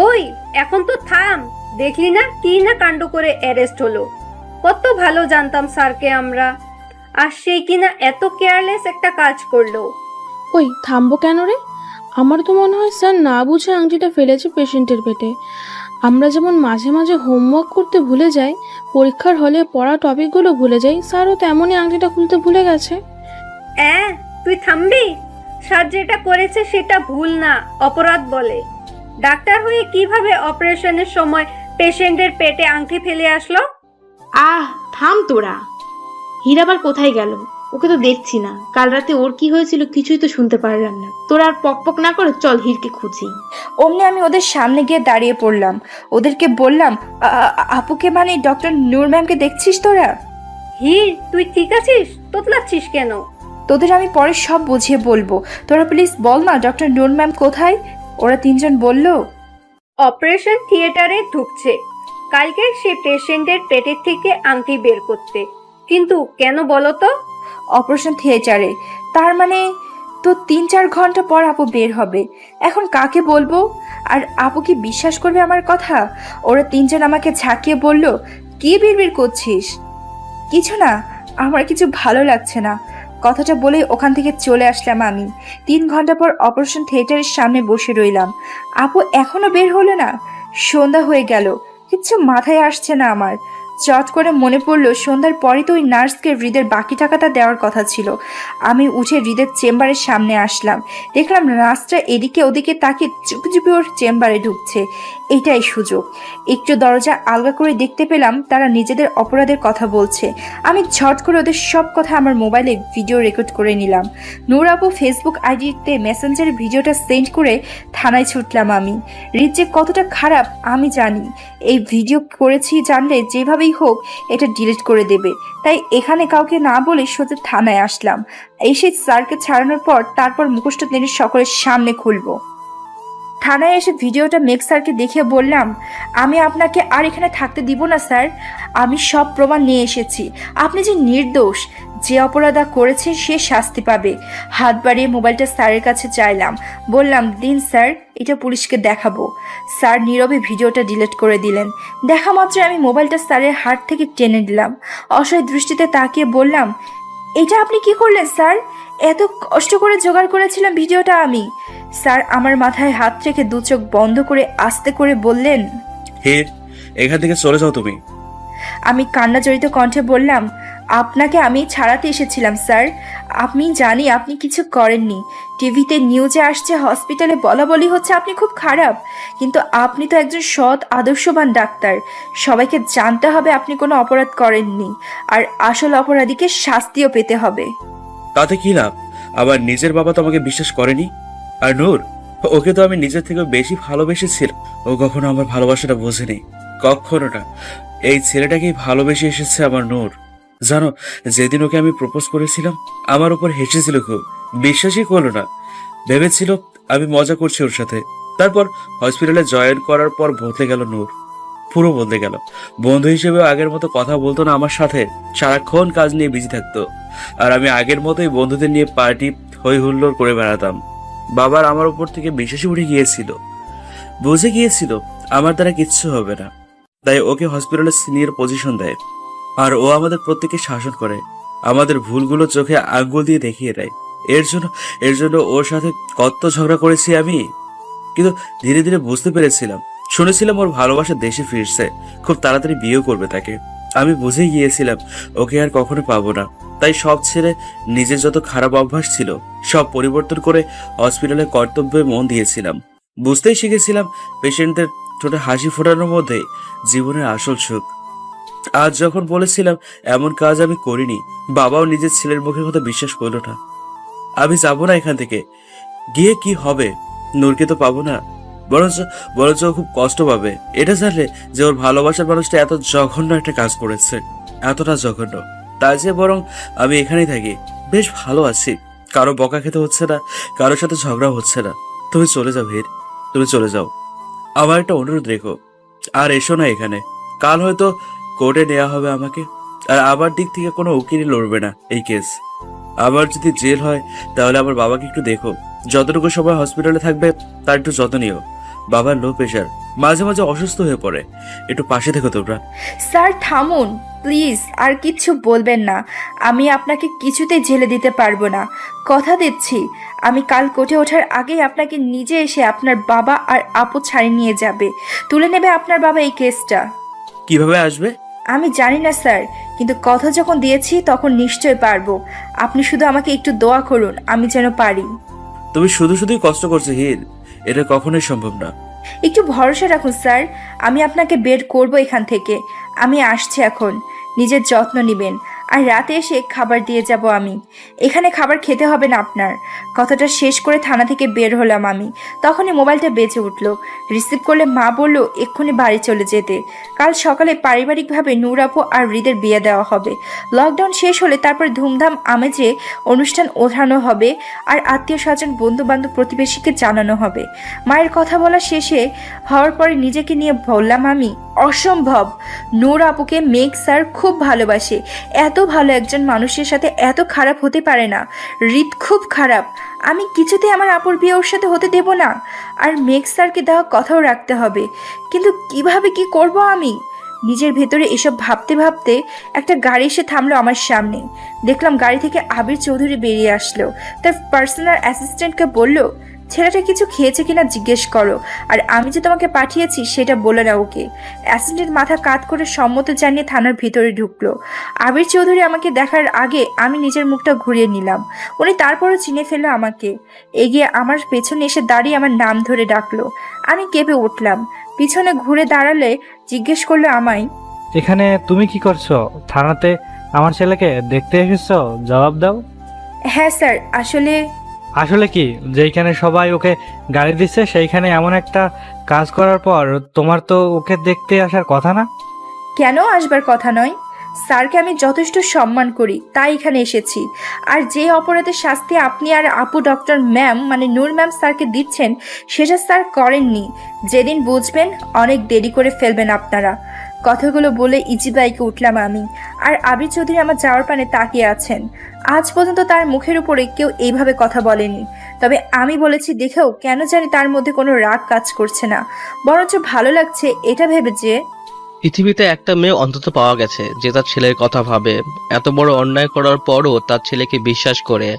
ওই এখন তো থাম, দেখলি না কি না কাণ্ড করে অ্যারেস্ট হলো। কত ভালো জানতাম স্যারকে আমরা, আর সেই কিনা এত কেয়ারলেস একটা কাজ করলো। ওই থামবো কেন রে? আমার তো মনে হয় স্যার না বুঝে আংটিটা ফেলেছে পেশেন্টের পেটে। আমরা যেমন মাঝে মাঝে হোমওয়ার্ক করতে ভুলে যাই, পরীক্ষার হলে পড়া টপিকগুলো ভুলে যাই, স্যারও তেমনই আংটিটা খুলতে ভুলে গেছে। তুই থামবি? স্যার যেটা করেছে সেটা ভুল না, অপরাধ বলে। ডাক্তার হয়ে কিভাবে অপারেশনের সময় পেশেন্টের পেটে আংটি ফেলে আসলো? থাম তোরা। হীরা আবার কোথায় গেল? ওকে তো দেখছি না। কাল রাতে ওর কি হয়েছিল কিছুই তো শুনতে পারলাম না। তোরা আর পকপক না করে চল হীরকে খুঁজি। অমনি আমি ওদের সামনে গিয়ে দাঁড়িয়ে পড়লাম। ওদেরকে বললাম, আপুকে মানে ডক্টর নূর ম্যামকে দেখছিস তোরা? হীর, তুই ঠিক আছিস? তোতলাচ্ছিস কেন? তোদের আমি পরে সব বুঝিয়ে বলবো, তোরা প্লিজ বল না ডক্টর নূর ম্যাম কোথায়? ওরা তিনজন বলল, অপারেশন থিয়েটারে ঢুকছে। কালকে সে পেশেন্টের পেটের থেকে আংটি বের করতে। কিন্তু কেন বলো তো? অপারেশন থিয়েটারে, তার মানে তো 3-4 ঘন্টা পর আপু বের হবে। এখন কাকে বলবো? আর আপু কি বিশ্বাস করবে আমার কথা? ওরা তিনজন আমাকে ঝাঁকিয়ে বলল, কি বিড়বিড় করছিস? কিছু না, আমার কিছু ভালো লাগছে না। কথাটা বলে ওখান থেকে চলে আসলাম আমি। 3 ঘন্টা পর অপারেশন থিয়েটারের সামনে বসে রইলাম। আপু এখনো বের হলো না। সন্ধ্যা হয়ে গেল, কিচ্ছু মাথায় আসছে না আমার। চট করে মনে পড়লো সন্ধ্যার পরই তো ওই নার্সকে হৃদের বাকি টাকাটা দেওয়ার কথা ছিল। আমি উঠে হৃদের চেম্বারের সামনে আসলাম। দেখলাম নার্সটা এদিকে ওদিকে তাকে চুপি চুপি ওর চেম্বারে ঢুকছে। এটাই সুযোগ। একটু দরজা আলগা করে দেখতে পেলাম তারা নিজেদের অপরাধের কথা বলছে। আমি ঝট করে ওদের সব কথা আমার মোবাইলে ভিডিও রেকর্ড করে নিলাম। নূর আপু ফেসবুক আইডিতে মেসেঞ্জারে ভিডিওটা সেন্ড করে থানায় ছুটলাম আমি। হৃদ যে কতটা খারাপ আমি জানি। এই ভিডিও করেছি জানলে যেভাবেই হোক এটা ডিলিট করে দেবে। তাই এখানে কাউকে না বলে সোজা থানায় আসলাম। এসে স্যারকে ছাড়ানোর পর তারপর মুখোশটা টেনে সকলের সামনে খুলবো। থানায় এসে ভিডিওটা মেঘ স্যারকে দেখিয়ে বললাম, আমি আপনাকে আর এখানে থাকতে দিব না স্যার। আমি সব প্রমাণ নিয়ে এসেছি। আপনি যে নির্দোষ, যে অপরাধ করেছে সে শাস্তি পাবে। হাত বাড়িয়ে মোবাইলটা স্যারের কাছে চাইলাম। বললাম, দিন স্যার, এটা পুলিশকে দেখাবো। স্যার নীরবে ভিডিওটা ডিলিট করে দিলেন। দেখা মাত্র আমি মোবাইলটা স্যারের হাত থেকে টেনে দিলাম। অসহায় দৃষ্টিতে তাকিয়ে বললাম, এটা আপনি কি করলেন স্যার? এত কষ্ট করে জোগাড় করেছিলাম ভিডিওটা আমি। স্যার আমার মাথায় হাত রেখে দু চোখ বন্ধ করে আস্তে করে বললেন, হীর, এখান থেকে চলে যাও তুমি। আমি কান্নাজড়িত কণ্ঠে বললাম, আপনাকে আমি ছাড়াতে এসেছিলাম স্যার। আমি জানি আপনি কিছু করেননি। টিভিতে নিউজে আসছে, হসপিটালে বলা বলি হচ্ছে আপনি খুব খারাপ। কিন্তু আপনি তো একজন সৎ আদর্শবান ডাক্তার। সবাইকে জানতে হবে আপনি কোনো অপরাধ করেননি। আর আসল অপরাধীকে শাস্তিও পেতে হবে। তাতে কি লাভ? আমার নিজের বাবা তো আমাকে বিশ্বাস করেনি। আর নূর, ওকে তো আমি নিজের থেকে বেশি ভালোবেসেছিলাম। ও কখনো আমার ভালোবাসাটা বোঝেনি, কখনো না। এই ছেলেটাকেই ভালোবেসে এসেছে আমার নূর। জানো, যেদিন ওকে আমি প্রপোজ করেছিলাম আমার উপর হেসেছিল, খুব বিশ্বাসই করলো না। ভেবেছিল আমি মজা করছি ওর সাথে। তারপর হসপিটালে জয়েন করার পর বদলে গেল নূর, পুরো বদলে গেল। বন্ধু হিসেবেও আগের মতো কথা বলতো না আমার সাথে, সারাক্ষণ কাজ নিয়ে বিজি থাকতো। আর আমি আগের মতোই বন্ধুদের নিয়ে পার্টি হই হুল্লোড় করে বেড়াতাম। বাবার আমার উপর থেকে বিশ্বাসই উঠে গিয়েছিল, বুঝে গিয়েছিল আমার দ্বারা কিচ্ছু হবে না। তাই ওকে হসপিটালে সিনিয়র পজিশন দেয়। আর ও আমাদের প্রত্যেককে শাসন করে, আমাদের ভুলগুলো চোখে আঙ্গুল দিয়ে দেখিয়ে দেয়। এর জন্য ওর সাথে কত ঝগড়া করেছি আমি। কিন্তু ধীরে ধীরে বুঝতে পেরেছিলাম শুনেছিলাম ওর ভালোবাসা দেশে ফিরছে, খুব তাড়াতাড়ি বিয়েও করবে তাকে। আমি বুঝেই গিয়েছিলাম ওকে আর কখনো পাবো না, তাই সব ছেড়ে নিজের যত খারাপ অভ্যাস ছিল সব পরিবর্তন করে হসপিটালে কর্তব্যে মন দিয়েছিলাম। বুঝতেই শিখেছিলাম পেশেন্টদের ঠোঁটে হাসি ফোটানোর মধ্যে জীবনের আসল সুখ। আজ যখন বলেছিলাম এমন কাজ আমি করিনি, বাবাও নিজের ছেলের মুখের কথা বিশ্বাস করলো না। আমি যাবো না এখান থেকে, গিয়ে কি হবে? নূরকে তো পাবো না, বরঞ্চ বরঞ্চ ও খুব কষ্ট পাবে এটা জানলে যে ওর ভালোবাসার মানুষটা এত জঘন্য একটা কাজ করেছে, এতটা জঘন্য। তাই যে বরং আমি এখানেই থাকি, বেশ ভালো আছি, কারো বকা খেতে হচ্ছে না, কারোর সাথে ঝগড়া হচ্ছে না। তুমি চলে যাও হীর, তুমি চলে যাও। আমার একটা অনুরোধ রেখো, আর এসো না এখানে। কাল হয়তো কোর্টে নেওয়া হবে আমাকে, আর আমার দিক থেকে কোনো উকিলই লড়বে না এই কেস। আবার যদি জেল হয় তাহলে আমার বাবাকে একটু দেখো, যতটুকু সময় হসপিটালে থাকবে তার একটু যত্ন নিও। বাবার লো প্রেশার, মাঝে মাঝে অসুস্থ হয়ে পড়ে, একটু পাশে দেখো তোমরা। স্যার থামুন প্লিজ, আর কিচ্ছু বলবেন না। আমি আপনাকে কিছুতেই জেলে দিতে পারবো না, কথা দিচ্ছি। আমি কাল কোর্টে ওঠার আগেই আপনাকে নিজে এসে আপনার বাবা আর আপু ছাড়িয়ে নিয়ে যাবে, তুলে নেবে আপনার বাবা এই কেসটা। কিভাবে আসবে? আমি জানি না স্যার, কিন্তু কথা যখন দিয়েছি তখন নিশ্চয় পারবো। আপনি শুধু আমাকে একটু দোয়া করুন, আমি যেন পারি। তুমি শুধু শুধুই কষ্ট করছো হীর, এটা কখনোই সম্ভব না। একটু ভরসা রাখুন স্যার, আমি আপনাকে বের করব এখান থেকে। আমি আসছি এখন, নিজের যত্ন নেবেন, আর রাতে এসে খাবার দিয়ে যাব আমি। এখানে খাবার খেতে হবে না আপনার। কথাটা শেষ করে থানা থেকে বের হলাম আমি, তখনই মোবাইলটা বেজে উঠল। রিসিভ করলে মা বলল এক্ষুনি বাড়ি চলে যেতে, কাল সকালে পারিবারিকভাবে নূর আপু আর হৃদের বিয়ে দেওয়া হবে। লকডাউন শেষ হলে তারপর ধুমধাম আমেজে অনুষ্ঠান ওঠানো হবে, আর আত্মীয় স্বজন বন্ধু বান্ধব প্রতিবেশীকে জানানো হবে। মায়ের কথা বলা শেষে হওয়ার পরে নিজেকে নিয়ে বললাম আমি, অসম্ভব। নূর আপুকে মেঘ স্যার খুব ভালোবাসে, এত ভালো একজন মানুষের সাথে এত খারাপ হতে পারে না। হৃদ খুব খারাপ, আমি কিছুতেই আমার আপুর বিয়ে ওর সাথে হতে দেব না। আর মেঘ স্যারকে দেওয়া কথাও রাখতে হবে, কিন্তু কিভাবে কি করব আমি? নিজের ভেতরে এসব ভাবতে ভাবতে একটা গাড়ি এসে থামলো আমার সামনে। দেখলাম গাড়ি থেকে আবির চৌধুরী বেরিয়ে আসলো, তার পার্সোনাল অ্যাসিস্ট্যান্টকে বলল, ছেলেটা কিছু খেয়েছে কিনা জিজ্ঞেস করো, আর আমি যে তোমাকে পাঠিয়েছি সেটা বলে না ওকে। অ্যাসিস্ট্যান্ট মাথা কাত করে সম্মত জানিয়ে থানার ভিতরে ঢুকলো। আবির চৌধুরী আমাকে দেখার আগে আমি নিজের মুখটা ঘুরিয়ে নিলাম। উনি তারপরও চিনে ফেললো আমাকে, এগিয়ে আমার পেছনে এসে দাঁড়িয়ে আমার নাম ধরে ডাকলো। আমি কেঁপে উঠলাম, পিছনে ঘুরে দাঁড়ালে জিজ্ঞেস করলো আমায়, এখানে তুমি কি করছো? থানাতে আমার ছেলেকে দেখতে এসেছো? জবাব দাও। হ্যাঁ স্যার, আসলে আসলে কি, যেইখানে সবাই ওকে গালি দিচ্ছে সেইখানে এমন একটা কাজ করার পর তোমার তো ওকে দেখতে আসার কথা না? কেন আসবার কথা নয়, স্যারকে আমি যথেষ্ট সম্মান করি তাই এখানে এসেছি। আর যে অপরাধের শাস্তি আপনি আর আপু ডক্টর ম্যাম মানে নূর ম্যাম স্যারকে দিচ্ছেন সেটা স্যার করেননি। যেদিন বুঝবেন অনেক দেরি করে ফেলবেন আপনারা। কথাগুলো বলে ইজি বাইকে উঠলাম আমি, আর আবির চৌধুরী আমার যাওয়ার পানে তাকিয়ে আছেন। আজ পর্যন্ত তার মুখের উপরে কেউ এইভাবে কথা বলেনি, তবে আমি বলেছি দেখেও কেন জানি তার মধ্যে কোনো রাগ কাজ করছে না, বরঞ্চ ভালো লাগছে এটা ভেবে যে পৃথিবীতে একটা মেয়ে অন্তত পাওয়া গেছে যে তার ছেলের কথা ভাবে, এত বড় অন্যায় করার পরও তার ছেলেকে বিশ্বাস করে।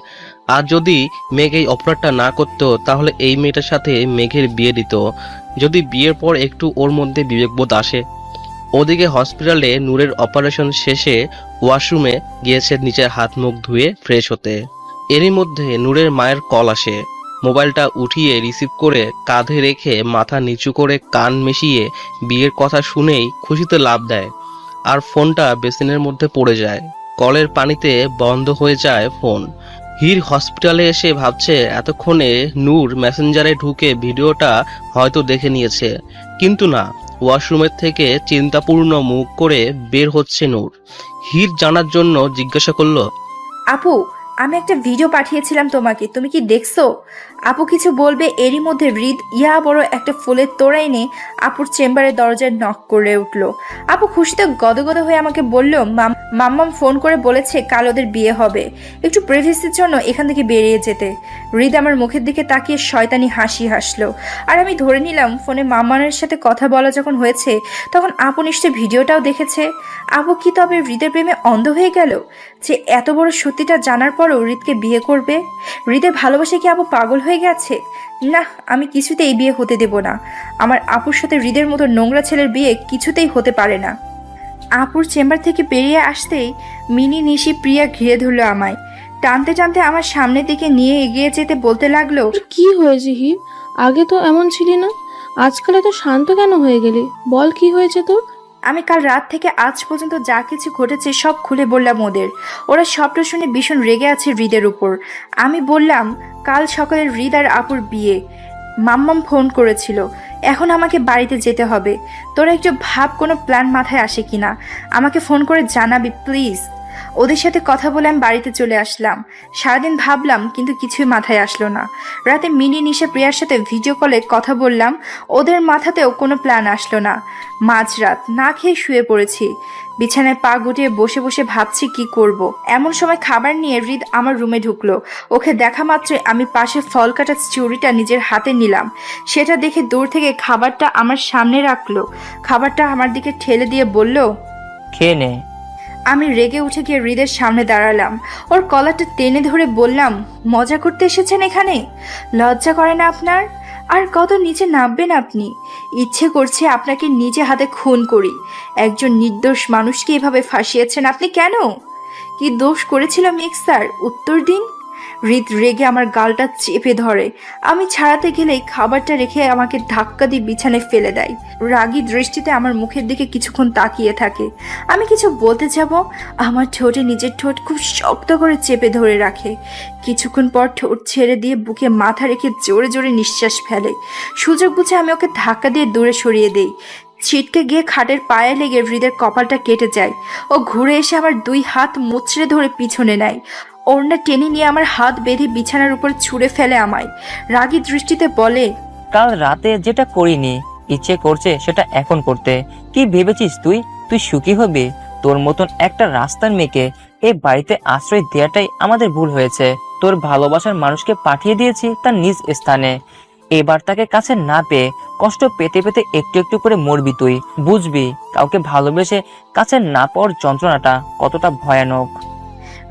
আর যদি মেঘ এই অপরাধটা না করতো তাহলে এই মেয়েটার সাথে মেঘের বিয়ে দিত, যদি বিয়ের পর একটু ওর মধ্যে বিবেকবোধ আসে। ওদিকে হসপিটালে নূরের অপারেশন শেষে ওয়াশরুমে গিয়েছে নিজের হাত মুখ ধুয়ে ফ্রেশ হতে। এরই মধ্যে নূরের মায়ের কল আসে। মোবাইলটা উঠিয়ে রিসিভ করে কাঁধে রেখে মাথা নিচু করে কান মিশিয়ে বিয়ের কথা শুনেই খুশিতে লাফ দেয়, আর ফোনটা বেসিনের মধ্যে পড়ে যায়। কলের পানিতে বন্ধ হয়ে যায় ফোন। হীর হসপিটালে এসে ভাবছে এতক্ষণে নূর মেসেঞ্জারে ঢুকে ভিডিওটা হয়তো দেখে নিয়েছে, কিন্তু না, ওয়াশরুমের থেকে চিন্তাপূর্ণ মুখ করে বের হচ্ছে নূর। হীর জানার জন্য জিজ্ঞাসা করলো, আপু আমি একটা ভিডিও পাঠিয়েছিলাম তোমাকে, তুমি কি দেখছো? আপু কিছু বলবে এরই মধ্যে হৃদ ইয়া বড় একটা ফুলের তোড়া এনে আপুর চেম্বারের দরজায় নক করে উঠলো। আপু খুশিতে গদগদ হয়ে আমাকে বলল, মাম্মাম ফোন করে বলেছে কাল ওদের বিয়ে হবে, একটু প্রাইভেসির জন্য এখান থেকে বেরিয়ে যেতে। হৃদ আমার মুখের দিকে তাকিয়ে শয়তানি হাসি হাসলো, আর আমি ধরে নিলাম ফোনে মাম্মানের সাথে কথা বলা যখন হয়েছে তখন আপু নিশ্চয়ই ভিডিওটাও দেখেছে। আপু কি তবে হৃদের প্রেমে অন্ধ হয়ে গেল যে এত বড় সত্যিটা জানার পরও হৃদকে বিয়ে করবে? হৃদের ভালোবাসে কি আপু পাগল হয়ে হয়ে গেছে। না, আমি কিছুতেই বিয়ে হতে দেব না। আমার আপুর সাথে হৃদের মতো নোংরা ছেলের বিয়ে কিছুতেই হতে পারে না। আপুর চেম্বার থেকে বেরিয়ে আসতেই মিনি, নিশি, প্রিয়া ঘিরে ধরলো আমায়। টানতে টানতে আমার সামনের দিকে নিয়ে এগিয়ে যেতে বলতে লাগলো, তোর কি হয়েছে হির? আগে তো এমন ছিলি না, আজকাল এত শান্ত কেন হয়ে গেলি? বল কি হয়েছে তোর? আমি কাল রাত থেকে আজ পর্যন্ত যা কিছু ঘটেছে সব খুলে বললাম ওদের। ওরা সবটা শুনে ভীষণ রেগে আছে হৃদের উপর। আমি বললাম, কাল সকালে হৃদ আর আপুর বিয়ে। মাম্মাম ফোন করেছিল, এখন আমাকে বাড়িতে যেতে হবে। তোরা একটু ভাব কোনো প্ল্যান মাথায় আসে কিনা, আমাকে ফোন করে জানাবি প্লিজ। ওদের সাথে কথা বলে আমি বাড়িতে চলে আসলাম। সারাদিন ভাবলাম কিন্তু কিছুই মাথায় আসলো না। রাতে মিনি, নিশা, প্রিয়ার সাথে ভিডিও কলে কথা বললাম, ওদের মাথাতেও কোনো প্ল্যান আসলো না। মাঝরাত না খেয়ে শুয়ে পড়েছি। বিছানায় পা গুটিয়ে বসে বসে ভাবছি কি করব। এমন সময় খাবার নিয়ে হৃদ আমার রুমে ঢুকলো। ওকে দেখা মাত্রই আমি পাশে ফল কাটা চুড়িটা নিজের হাতে নিলাম। সেটা দেখে দূর থেকে খাবারটা আমার সামনে রাখলো। খাবারটা আমার দিকে ঠেলে দিয়ে বলল, খেয়ে নে। আমি রেগে উঠে গিয়ে হৃদের সামনে দাঁড়ালাম। ওর কলারটা টেনে ধরে বললাম, মজা করতে এসেছেন এখানে? লজ্জা করে না আপনার? আর কত নিচে নামবেন আপনি? ইচ্ছে করছে আপনাকে নিজে হাতে খুন করি। একজন নির্দোষ মানুষকে এভাবে ফাঁসিয়েছেন আপনি কেন? কি দোষ করেছিল মিক্সার? উত্তর দিন। হৃদ রেগে আমার গালটা চেপে ধরে। আমি ছাড়াতে গেলেই খাবারটা রেখে আমাকে ধাক্কা দিয়ে বিছানায় ফেলে দেয়। রাগী দৃষ্টিতে আমার মুখের দিকে কিছুক্ষণ তাকিয়ে থাকে। আমি কিছু বলতে যাব, আমার ঠোঁটে নিজের ঠোঁট খুব শক্ত করে চেপে ধরে রাখে। কিছুক্ষণ পর ঠোঁট ছেড়ে দিয়ে বুকে মাথা রেখে জোরে জোরে নিঃশ্বাস ফেলে। সুযোগ বুঝে আমি ওকে ধাক্কা দিয়ে দূরে সরিয়ে দেই। ছিটকে গিয়ে খাটের পায়ে লেগে হৃদের কপালটা কেটে যায়। ও ঘুরে এসে আমার 2 হাত মুচড়ে ধরে পিছনে নেয়। ওড়না টেনে নিয়ে আমার হাত বেঁধে বিছানার উপর ছুঁড়ে ফেলে আমায়। রাগী দৃষ্টিতে বলে, কাল রাতে যেটা করিনি, ইচ্ছে করছে সেটা এখন করতে। কি ভেবেছিস তুই? তুই সুখী হবি? তোর মতন একটা রাস্তার মেয়েকে এই বাড়িতে আশ্রয় দেওয়াটাই আমাদের ভুল হয়েছে। তোর ভালোবাসার মানুষকে পাঠিয়ে দিয়েছি তার নিজ স্থানে। এবার তাকে কাছে না পেয়ে কষ্ট পেতে পেতে একটু একটু করে মরবি তুই। বুঝবি কাউকে ভালোবেসে কাছে না পাওয়ার যন্ত্রণাটা কতটা ভয়ানক।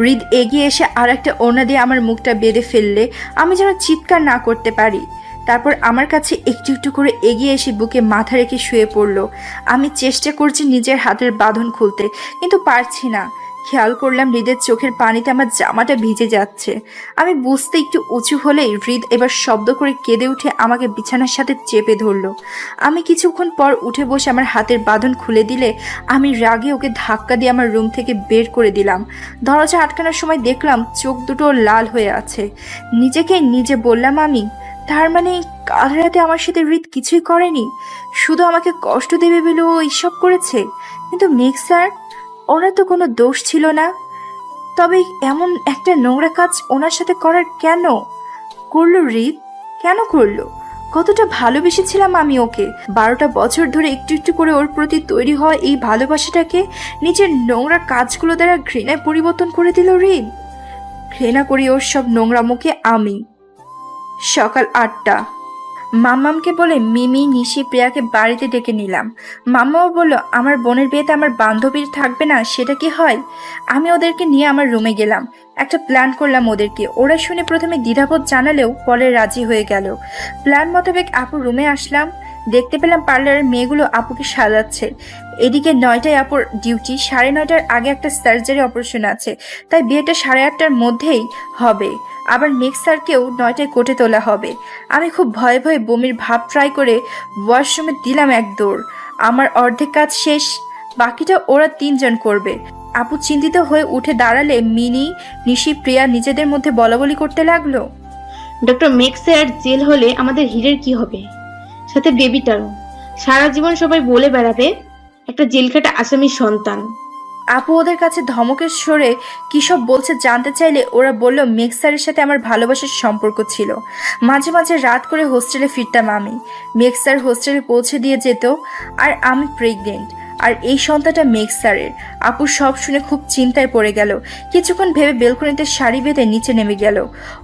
হৃদ এগিয়ে এসে আর একটা ওড়না দিয়ে আমার মুখটা বেঁধে ফেললে আমি যেন চিৎকার না করতে পারি। তারপর আমার কাছে একটু একটু করে এগিয়ে এসে বুকে মাথা রেখে শুয়ে পড়লো। আমি চেষ্টা করছি নিজের হাতের বাঁধন খুলতে, কিন্তু পারছি না। খেয়াল করলাম হৃদের চোখের পানিতে আমার জামাটা ভিজে যাচ্ছে। আমি বুঝতে একটু উঁচু হলেই হৃদ এবার শব্দ করে কেঁদে উঠে আমাকে বিছানার সাথে চেপে ধরলো। আমি কিছুক্ষণ পর উঠে বসে আমার হাতের বাঁধন খুলে দিলে আমি রাগে ওকে ধাক্কা দিয়ে আমার রুম থেকে বের করে দিলাম। দরজা আটকানোর সময় দেখলাম চোখ দুটো লাল হয়ে আছে। নিজেকে নিজে বললাম, আমি তার মানে কাল রাতে আমার সাথে হৃদ কিছুই করেনি, শুধু আমাকে কষ্ট দেবে বলে ও এইসব করেছে। কিন্তু মিক্সার, ওনার তো কোনো দোষ ছিল না। তবে এমন একটা নোংরা কাজ ওনার সাথে করার কেন করলো হৃদ? কেন করলো? কতটা ভালোবেসেছিলাম আমি ওকে। 12টা বছর ধরে একটু একটু করে ওর প্রতি তৈরি হওয়া এই ভালোবাসাটাকে নিজের নোংরা কাজগুলো দ্বারা ঘৃণায় পরিবর্তন করে দিল হৃদ। ঘৃণা করি ওর সব নোংরামুখে আমি। সকাল 8টা। মাম্মামকে বলে মিমি, নিশি, প্রিয়াকে বাড়িতে ডেকে নিলাম। মাম্মাও বলল, আমার বোনের বিয়েতে আমার বান্ধবীর থাকবে না, সেটা কি হয়? আমি ওদেরকে নিয়ে আমার রুমে গেলাম। একটা প্ল্যান করলাম ওদেরকে। ওরা শুনে প্রথমে দ্বিধাবোধ জানালেও পরে রাজি হয়ে গেল। প্ল্যান মোতাবেক আপুর রুমে আসলাম। দেখতে পেলাম পার্লারের মেয়েগুলো আপুকে সাজাচ্ছে। এদিকে 9টায় আপুর ডিউটি, 9:30টার আগে একটা সার্জারি অপারেশন আছে, তাই বিয়েটা 8:30টার মধ্যেই হবে। আবার মিক্সারকেও 9টায় কোর্টে তোলা হবে। আমি খুব ভয়ে ভয়ে বমির ভাব ট্রাই করে ওয়াশরুমে দিলাম এক দৌড়। আমার অর্ধেক কাজ শেষ, বাকিটা ওরা 3 জন করবে। আপু চিন্তিত হয়ে উঠে দাঁড়ালে মিনি, নিশি, প্রিয়া নিজেদের মধ্যে বলাবলি করতে লাগলো, ডক্টর মেক্সার জেল হলে আমাদের হীরের কি হবে? সাথে বেবিটারও। সারা জীবন সবাই বলে বেড়াবে একটা জেলখাটা আসামির সন্তান। আপু ওদের কাছে ধমকের স্বরে কী সব বলছে জানতে চাইলে ওরা বলল মেক্সারের সাথে আমার ভালোবাসার সম্পর্ক ছিল। মাঝে মাঝে রাত করে হোস্টেলে ফিরতাম আমি। মেক্সার হোস্টেলে পৌঁছে দিয়ে যেত। আর আমি প্রেগনেন্ট, আর এই সন্তানটা মেক্সারের। আপু সব শুনে খুব চিন্তায় পড়ে গেল। কিছুক্ষণ ভেবে বেলকনিতে শাড়ি বেঁধে নিচে নেমে গেল।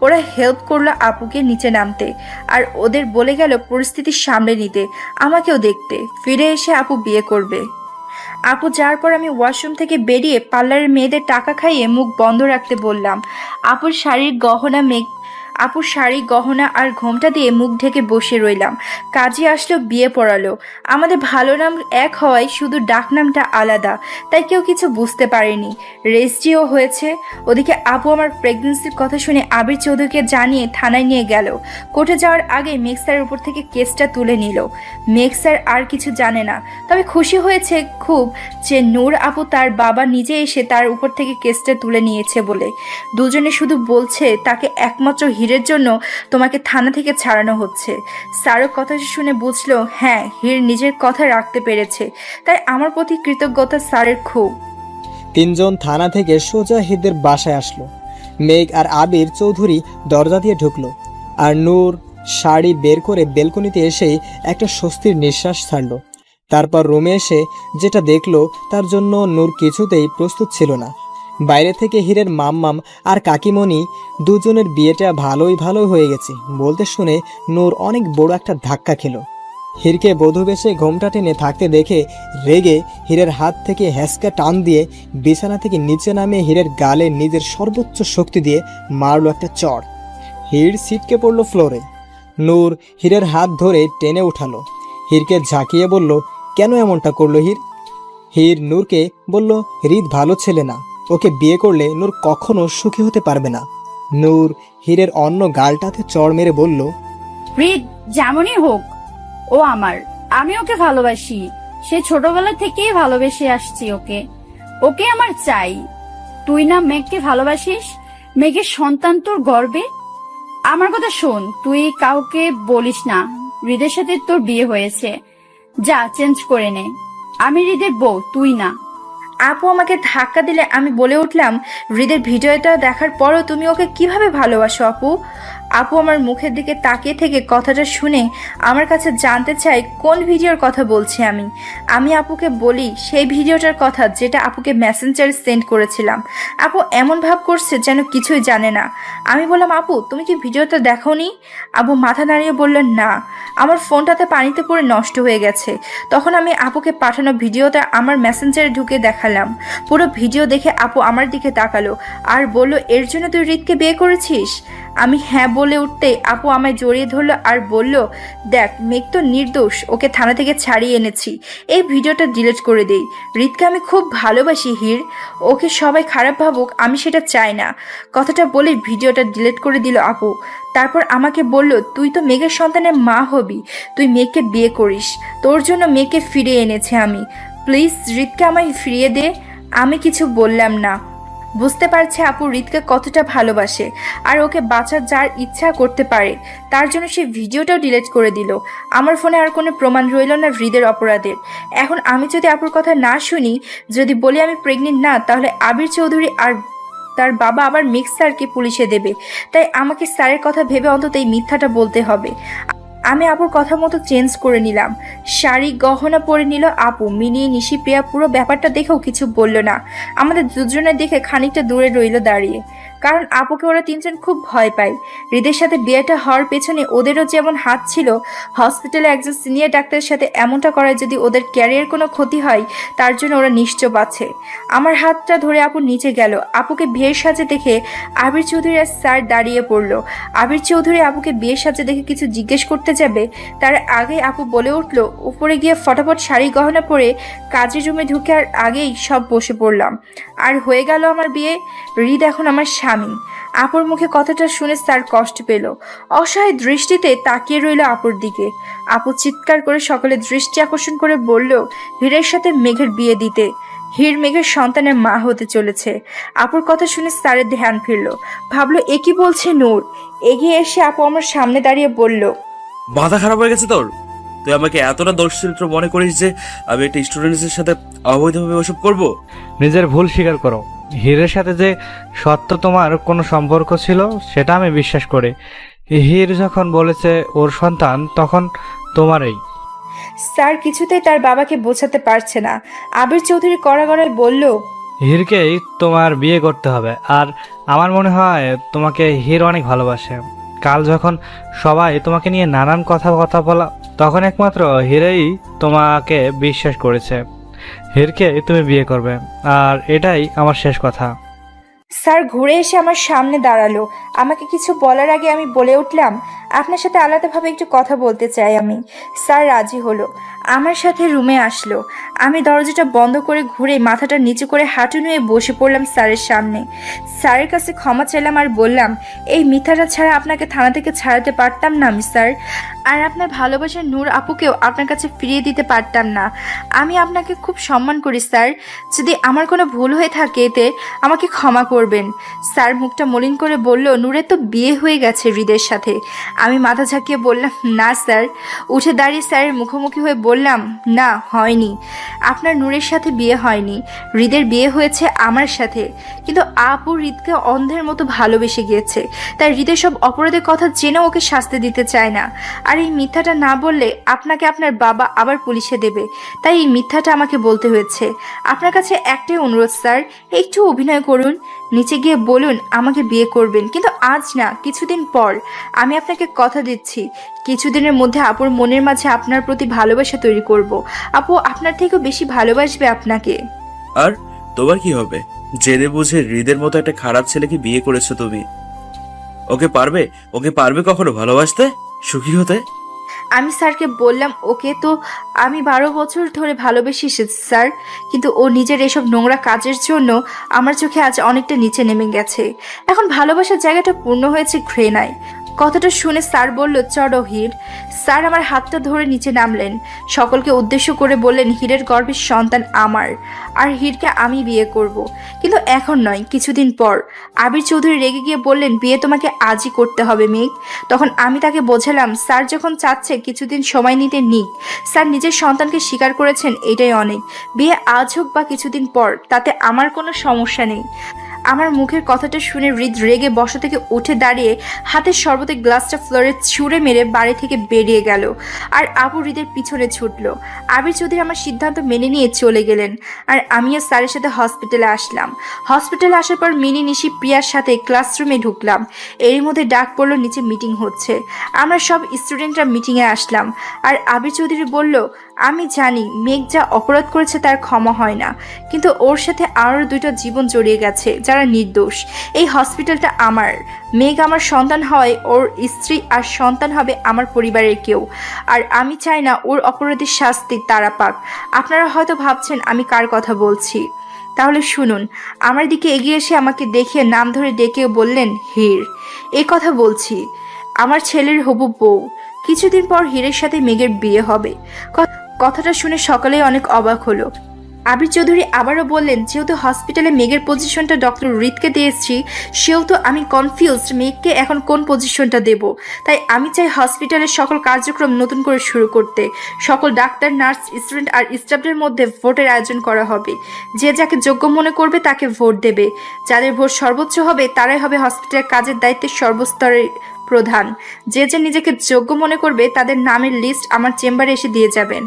ওরা হেল্প করলো আপুকে নিচে নামতে, আর ওদের বলে গেল পরিস্থিতি সামলে নিতে, আমাকেও দেখতে। ফিরে এসে আপু বিয়ে করবে। আপু যাওয়ার পর আমি ওয়াশরুম থেকে বেরিয়ে পার্লারের মেয়েদের টাকা খাইয়ে মুখ বন্ধ রাখতে বললাম। আপুর শাড়ির গহনা আপুর শাড়ি গহনা আর ঘোমটা দিয়ে মুখ ঢেকে বসে রইলাম। কাজী আসলো, বিয়ে পড়ালো। আমাদের ভালো নাম এক হওয়ায় শুধু ডাকনামটা আলাদা, তাই কেউ কিছু বুঝতে পারেনি। রেজিস্ট্রিও হয়েছে। ওদিকে আপু আমার প্রেগনেন্সির কথা শুনে আবির চৌধুরীকে জানিয়ে থানায় নিয়ে গেল। কোর্টে যাওয়ার আগে মেঘ স্যারের উপর থেকে কেসটা তুলে নিল। মেঘ স্যার আর কিছু জানে না, তবে খুশি হয়েছে খুব যে নূর আপু তার বাবা নিজে এসে তার উপর থেকে কেসটা তুলে নিয়েছে বলে। দুজনে শুধু বলছে তাকে একমাত্র হীরের জন্য তোমাকে থানা থেকে ছাড়ানো হচ্ছে। স্যারও কথা শুনে বুঝলো হ্যাঁ, হীর নিজের কথা রাখতে পেরেছে, তাই আমার প্রতি কৃতজ্ঞতা স্যারের খুব। তিনজন থানা থেকে সোজা হীরদের বাসায় আসলো। মেঘ আর আবির চৌধুরী দরজা দিয়ে ঢুকলো, আর নূর শাড়ি বের করে বেলকনিতে এসেই একটা স্বস্তির নিঃশ্বাস ছাড়ল। তারপর রুমে এসে যেটা দেখলো তার জন্য নূর কিছুতেই প্রস্তুত ছিল না। বাইরে থেকে হীরের মাম্মাম আর কাকিমণি দুজনের বিয়েটা ভালোই হয়ে গেছে বলতে শুনে নূর অনেক বড় একটা ধাক্কা খেল। হীরকে বধূ বেশে ঘোমটা টেনে থাকতে দেখে রেগে হীরের হাত থেকে হ্যাঁচকা টান দিয়ে বিছানা থেকে নিচে নামে হীরের গালে নিজের সর্বোচ্চ শক্তি দিয়ে মারল একটা চড়। হীর ছিটকে পড়ল ফ্লোরে। নূর হীরের হাত ধরে টেনে উঠালো। হীরকে ঝাঁকিয়ে বলল, কেন এমনটা করলো হীর? হীর নূরকে বলল, হৃদ ভালো ছেলে না, ওকে বিয়ে করলে নূর কখনো সুখী হতে পারবে না। নূর হীরের অন্য গালটাতে চড় মেরে বলল, হৃদ যেমনই হোক ও আমার, আমি ওকে ভালোবাসি। সে ছোটবেলা থেকেই ভালোবেসে আসছি ওকে, ওকে আমার চাই। তুই না মেঘকে ভালোবাসিস, মেঘের সন্তান তোর গর্বে। আমার কথা শোন, তুই কাউকে বলিস না হৃদের সাথে তোর বিয়ে হয়েছে। যা চেঞ্জ করে নে, আমি হৃদের বউ, তুই না। আপু আমাকে ধাক্কা দিলে আমি বলে উঠলাম, হৃদের ভিডিওটা দেখার পরও তুমি ওকে কিভাবে ভালোবাসো আপু? আপু আমার মুখের দিকে তাকিয়ে থেকে কথাটা শুনে আমার কাছে জানতে চাই কোন ভিডিওর কথা বলছি আমি আপুকে বলি সেই ভিডিওটার কথা যেটা আপুকে মেসেঞ্জারে সেন্ড করেছিলাম। আপু এমন ভাব করছে যেন কিছুই জানে না। আমি বললাম, আপু তুমি কি ভিডিওটা দেখোনি? আপু মাথা নাড়িয়ে বললেন, না, আমার ফোনটাতে পানিতে পড়ে নষ্ট হয়ে গেছে। তখন আমি আপুকে পাঠানো ভিডিওটা আমার মেসেঞ্জারে ঢুকে দেখালাম। পুরো ভিডিও দেখে আপু আমার দিকে তাকালো আর বলল, এর জন্য তুই হৃদকে বিয়ে করেছিস? আমি হ্যাঁ বলে উঠতেই আপু আমায় জড়িয়ে ধরলো আর বলল, দেখ মেঘ তো নির্দোষ, ওকে থানা থেকে ছাড়িয়ে এনেছি, এই ভিডিওটা ডিলিট করে দেই। হৃদকে আমি খুব ভালোবাসি হীর, ওকে সবাই খারাপ ভাবুক আমি সেটা চাই না। কথাটা বলে ভিডিওটা ডিলিট করে দিল আপু। তারপর আমাকে বলল, তুই তো মেঘের সন্তানের মা হবি, তুই মেঘকে বিয়ে করিস, তোর জন্য মেঘকে ফিরিয়ে এনেছি আমি, প্লিজ হৃদকে আমায় ফিরিয়ে দে। আমি কিছু বললাম না। বুঝতে পারছে আপু হৃদকে কতটা ভালোবাসে আর ওকে বাঁচার যার ইচ্ছা করতে পারে, তার জন্য সে ভিডিওটাও ডিলিট করে দিল। আমার ফোনে আর কোনো প্রমাণ রইল না হৃদের অপরাধের। এখন আমি যদি আপুর কথা না শুনি, যদি বলি আমি প্রেগনেন্ট না, তাহলে আবির চৌধুরী আর তার বাবা আবার মেঘ স্যারকে পুলিশে দেবে। তাই আমাকে স্যারের কথা ভেবে অন্তত এই মিথ্যাটা বলতে হবে। আমি আপুর কথা মতো চেঞ্জ করে নিলাম, শাড়ি গহনা পরে নিল আপু। মিনি নিশি প্রিয়া পুরো ব্যাপারটা দেখেও কিছু বলল না। আমাদের দুজনের দেখে খানিকটা দূরে রইল দাঁড়িয়ে, কারণ আপুকে ওরা তিনজন খুব ভয় পায়। হৃদের সাথে বিয়েটা হওয়ার পেছনে ওদেরও যেমন হাত ছিল, হসপিটালে একজন সিনিয়র ডাক্তারের সাথে এমনটা করায় যদি ওদের ক্যারিয়ার কোনো ক্ষতি হয় তার জন্য ওরা নিশ্চয় আছে। আমার হাতটা ধরে আপু নিচে গেল। আপুকে বিয়ের সাজে দেখে আবির চৌধুরী আর স্যার দাঁড়িয়ে পড়ল। আবির চৌধুরী আপুকে বিয়ের সাজে দেখে কিছু জিজ্ঞেস করতে যাবে, তার আগে আপু বলে উঠল, উপরে গিয়ে ফটাফট শাড়ি গহনা পরে কাজের রুমে ঢুকে আর আগেই সব বসে পড়লাম। আর হয়ে গেল আমার বিয়ে। হৃদ এখন আমার স্বামী। আপুর মুখে কথাটা শুনে স্যার কষ্ট পেল, অসহায় দৃষ্টিতে তাকিয়ে রইল আপুর দিকে। আপু চিৎকার করে সকলের দৃষ্টি আকর্ষণ করে বলল, হীরের সাথে মেঘের বিয়ে দিতে। হীর মেঘের সন্তানের মা হতে চলেছে। আপুর কথা শুনে স্যারের ধ্যান ফিরল, ভাবলো এ কি বলছে নূর। এগিয়ে এসে আপু আমার সামনে দাঁড়িয়ে বলল, মাথা খারাপ হয়ে গেছে তোর? তুই আমাকে এতটা দোষচরিত্র মনে করিস যে আমি একটা স্টুডেন্টের সাথে অবৈধভাবে ওসব করব? নিজের ভুল স্বীকার করো। হীরের সাথে যে সত্য তোমার কোনো সম্পর্ক ছিল সেটা আমি বিশ্বাস করি। হীর যখন বলেছে ওর সন্তান, তখন তোমারই। স্যার কিছুতেই তার বাবাকে বোঝাতে পারছে না। আবির চৌধুরী কড়া গলায় বলল, হীরকেই তোমার বিয়ে করতে হবে। আর আমার মনে হয় তোমাকে হীর অনেক ভালোবাসে। কাল যখন সবাই তোমাকে নিয়ে নানান কথা বলা, তখন একমাত্র হীরেই তোমাকে বিশ্বাস করেছে। হীরকে তুমি বিয়ে করবে, আর এটাই আমার শেষ কথা। স্যার ঘুরে এসে আমার সামনে দাঁড়ালো। আমাকে কিছু বলার আগে আমি বলে উঠলাম, আপনার সাথে আলাদাভাবে একটু কথা বলতে চাই আমি। স্যার রাজি হলো, আমার সাথে রুমে আসলো। আমি দরজাটা বন্ধ করে ঘুরে মাথাটা নিচু করে হাঁটু নিয়ে বসে পড়লাম স্যারের সামনে। স্যারের কাছে ক্ষমা চাইলাম আর বললাম, এই মিথ্যাটা ছাড়া আপনাকে থানা থেকে ছাড়াতে পারতাম না আমি স্যার, আর আপনার ভালোবাসার নূর আপুকেও আপনার কাছে ফিরিয়ে দিতে পারতাম না। আমি আপনাকে খুব সম্মান করি স্যার, যদি আমার কোনো ভুল হয়ে থাকে এতে আমাকে ক্ষমা করবেন। স্যার মুখটা মলিন করে বলল, নূরের তো বিয়ে হয়ে গেছে হৃদের সাথে। আমি মাথা ঝাঁকিয়ে বললাম, না স্যার। উঠে দাঁড়িয়ে স্যারের মুখোমুখি হয়ে বললাম, না হয়নি, আপনার নূরের সাথে বিয়ে হয়নি, হৃদের বিয়ে হয়েছে আমার সাথে। কিন্তু আপু হৃদকে অন্ধের মতো ভালোবেসে গিয়েছে, তাই হৃদের সব অপরাধের কথা জেনে ওকে শাস্তি দিতে চায় না। আর এই মিথ্যাটা না বললে আপনাকে আপনার বাবা আবার পুলিশে দেবে, তাই এই মিথ্যাটা আমাকে বলতে হয়েছে। আপনার কাছে একটাই অনুরোধ স্যার, একটু অভিনয় করুন, নিচে গিয়ে বলুন আমাকে বিয়ে করবেন, কিন্তু আজ না, কিছুদিন পর। আমি আপনাকে কথা দিচ্ছি, কিছুদিনের মধ্যে আপুর মনের মাঝে আপনার প্রতি ভালোবাসা তৈরি করব। আপু আপনার থেকেও বেশি ভালোবাসবে আপনাকে। আর তোমার কি হবে? জেনে বুঝে হৃদের মতো একটা খারাপ ছেলেকে বিয়ে করেছো তুমি। ওকে পারবে কখনো ভালোবাসতে, সুখী হতে? আমি স্যারকে বললাম, ওকে তো আমি 12 বছর ধরে ভালোবেসে এসেছি স্যার, কিন্তু ও নিজের এসব নোংরা কাজের জন্য আমার চোখে আজ অনেকটা নিচে নেমে গেছে। এখন ভালোবাসার জায়গাটা পূর্ণ হয়েছে ঘৃণায়। কথাটা শুনে স্যার বলল, চলো হীর। স্যার আমার হাতটা ধরে নিচে নামলেন, সকলকে উদ্দেশ্য করে বললেন, হীরের গর্ভের সন্তান আমার, আর হীরকে আমি বিয়ে করব, কিন্তু এখন নয়, কিছুদিন পর। আবির চৌধুরী রেগে গিয়ে বললেন, বিয়ে তোমাকে আজই করতে হবে মেঘ। তখন আমি তাকে বোঝালাম, স্যার যখন চাচ্ছে কিছুদিন সময় নিতে নিক, স্যার নিজের সন্তানকে স্বীকার করেছেন, এটাই অনেক। বিয়ে আজ হোক বা কিছুদিন পর, তাতে আমার কোনো সমস্যা নেই। আমার মুখের কথাটা শুনে হৃদ রেগে বসা থেকে উঠে দাঁড়িয়ে হাতের শরবতের গ্লাসটা ফ্লোরে ছুঁড়ে মেরে বাড়ি থেকে বেরিয়ে গেল, আর আবু হৃদের পিছনে ছুটল। আবির চৌধুরী আমার সিদ্ধান্ত মেনে নিয়ে চলে গেলেন, আর আমিও স্যারের সাথে হসপিটালে আসলাম। হসপিটালে আসার পর মিনি নিশি প্রিয়ার সাথে ক্লাসরুমে ঢুকলাম। এরই মধ্যে ডাক পড়লো, নিচে মিটিং হচ্ছে। আমরা সব স্টুডেন্টরা মিটিংয়ে আসলাম, আর আবির চৌধুরী বলল, আমি জানি মেঘ যা অপরাধ করেছে তার ক্ষমা হয় না, কিন্তু ওর সাথে আরও 2টা জীবন জড়িয়ে গেছে যারা নির্দোষ। এই হসপিটালটা আমার, মেঘ আমার সন্তান হয়, ওর স্ত্রী আর সন্তান হবে আমার পরিবারের কেউ, আর আমি চাই না ওর অপরাধের শাস্তি তারা পাক। আপনারা হয়তো ভাবছেন আমি কার কথা বলছি, তাহলে শুনুন। আমার দিকে এগিয়ে এসে আমাকে দেখে নাম ধরে ডেকে বললেন, হীর। এই কথা বলছি, আমার ছেলের হবু বউ। কিছুদিন পর হীরের সাথে মেঘের বিয়ে হবে। কথাটা শুনে সকলেই অনেক অবাক হলো। আবির চৌধুরী আবারও বললেন, যেহেতু হসপিটালে মেঘের পজিশনটা ডক্টর হৃদকে দিয়েছি, সেহেতু আমি কনফিউজড মেঘকে এখন কোন পজিশনটা দেব। তাই আমি চাই হসপিটালের সকল কার্যক্রম নতুন করে শুরু করতে। সকল ডাক্তার, নার্স, স্টুডেন্ট আর স্টাফদের মধ্যে ভোটের আয়োজন করা হবে। যে যাকে যোগ্য মনে করবে তাকে ভোট দেবে। যাদের ভোট সর্বোচ্চ হবে তারাই হবে হসপিটালের কাজের দায়িত্বে সর্বস্তরের প্রধান। যে যে নিজেকে যোগ্য মনে করবে তাদের নামের লিস্ট আমার চেম্বারে এসে দিয়ে যাবেন।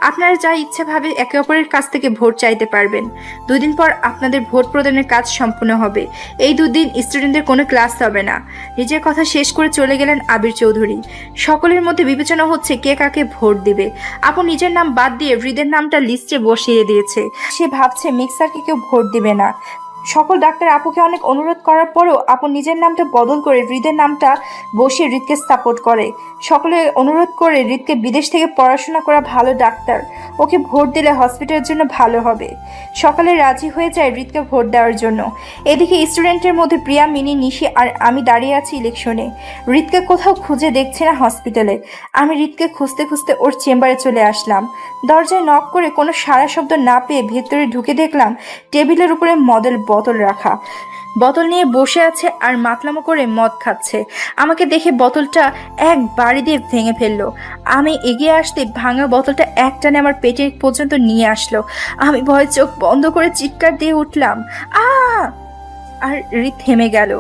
আপনারা যা ইচ্ছা ভাবে একে অপরের কাছ থেকে ভোট চাইতে পারবেন। 2 দিন পর আপনাদের ভোট প্রদানের কাজ সম্পূর্ণ হবে। এই 2 দিন স্টুডেন্টদের কোনো ক্লাস হবে না। নিজের কথা শেষ করে চলে গেলেন আবির চৌধুরী। সকলের মধ্যে বিবেচনা হচ্ছে কে কাকে ভোট দিবে। আপু নিজের নাম বাদ দিয়ে হৃদের নামটা লিস্টে বসিয়ে দিয়েছে। সে ভাবছে মিক্সারকে কেউ ভোট দিবে না। সকল ডাক্তার আপুকে অনেক অনুরোধ করার পরেও আপু নিজের নামটা বদল করে হৃদের নামটা বসিয়ে হৃদকে সাপোর্ট করে। সকলে অনুরোধ করে হৃদকে বিদেশ থেকে পড়াশোনা করা ভালো ডাক্তার, ওকে ভোট দিলে হসপিটালের জন্য ভালো হবে। সকলে রাজি হয়ে যায় হৃদকে ভোট দেওয়ার জন্য। এদিকে স্টুডেন্টের মধ্যে প্রিয়া, মিনি, নিশি আর আমি দাঁড়িয়ে আছি ইলেকশনে। হৃদকে কোথাও খুঁজে দেখছি না হসপিটালে। আমি হৃদকে খুঁজতে খুঁজতে ওর চেম্বারে চলে আসলাম। দরজায় নক করে কোনো সাড়া শব্দ না পেয়ে ভেতরে ঢুকে দেখলাম টেবিলের উপরে মদের বোতল রাখা। বোতল নিয়ে বসে আছে আর মাতলামো করে মদ খাচ্ছে। আমাকে দেখে বোতলটা এক বাড়ি দিয়ে ভেঙে ফেললো। আমি এগিয়ে আসতে ভাঙা বোতলটা একটানে আমার পেটে পর্যন্ত নিয়ে আসলো। আমি ভয়ে চোখ বন্ধ করে চিৎকার দিয়ে উঠলাম, আ! আর হৃদ থেমে গেল।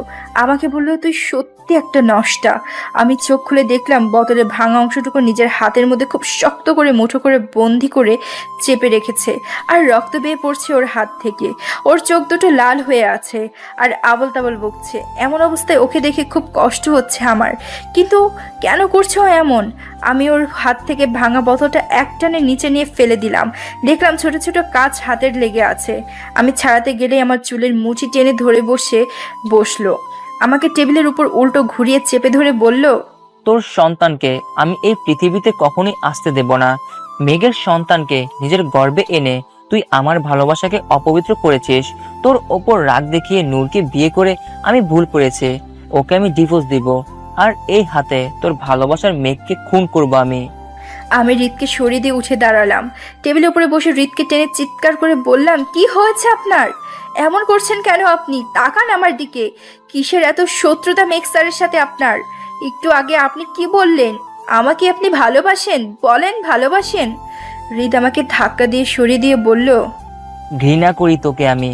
আমাকে বললো, তুই সত্যি সত্যি একটা নষ্টা। আমি চোখ খুলে দেখলাম বোতলের ভাঙা অংশটুকু নিজের হাতের মধ্যে খুব শক্ত করে মুঠো করে বন্দি করে চেপে রেখেছে, আর রক্ত বেয়ে পড়ছে ওর হাত থেকে। ওর চোখ দুটো লাল হয়ে আছে আর আবল তাবল বকছে। এমন অবস্থায় ওকে দেখে খুব কষ্ট হচ্ছে আমার। কিন্তু কেন করছো এমন? আমি ওর হাত থেকে ভাঙা বোতলটা একটানে নিচে নিয়ে ফেলে দিলাম। দেখলাম ছোট ছোট কাঁচ হাতের লেগে আছে। আমি ছাড়াতে গেলে আমার চুলের মুঠি টেনে ধরে বসলো। আমাকে টেবিলের উপর উল্টো ঘুরিয়ে চেপে ধরে বলল, তোর সন্তানকে আমি এই পৃথিবীতে কখনোই আসতে দেব না। মেঘের সন্তানকে নিজের গর্ভে এনে তুই আমার ভালোবাসাকে অপবিত্র করেছিস। তোর ওপর রাগ দেখিয়ে নূরকে বিয়ে করে আমি ভুল করেছি। ওকে আমি ডিভোর্স দিব, আর এই হাতে তোর ভালোবাসার মেঘকে খুন করব আমি। আমি হৃদকে সরিয়ে দিয়ে উঠে দাঁড়ালাম। টেবিলের উপরে বসে হৃদকে টেনে চিৎকার করে বললাম, কি হয়েছে আপনার? এমন করছেন কেন আপনি? তাকান আমার দিকে। কিসের এত শত্রুতা মেঘ স্যারের সাথে আপনার? একটু আগে আপনি কি বললেন? আমাকে আপনি ভালোবাসেন? বলেন ভালোবাসেন। হৃদ আমাকে ধাক্কা দিয়ে সরিয়ে দিয়ে বলল, ঘৃণা করি তোকে আমি।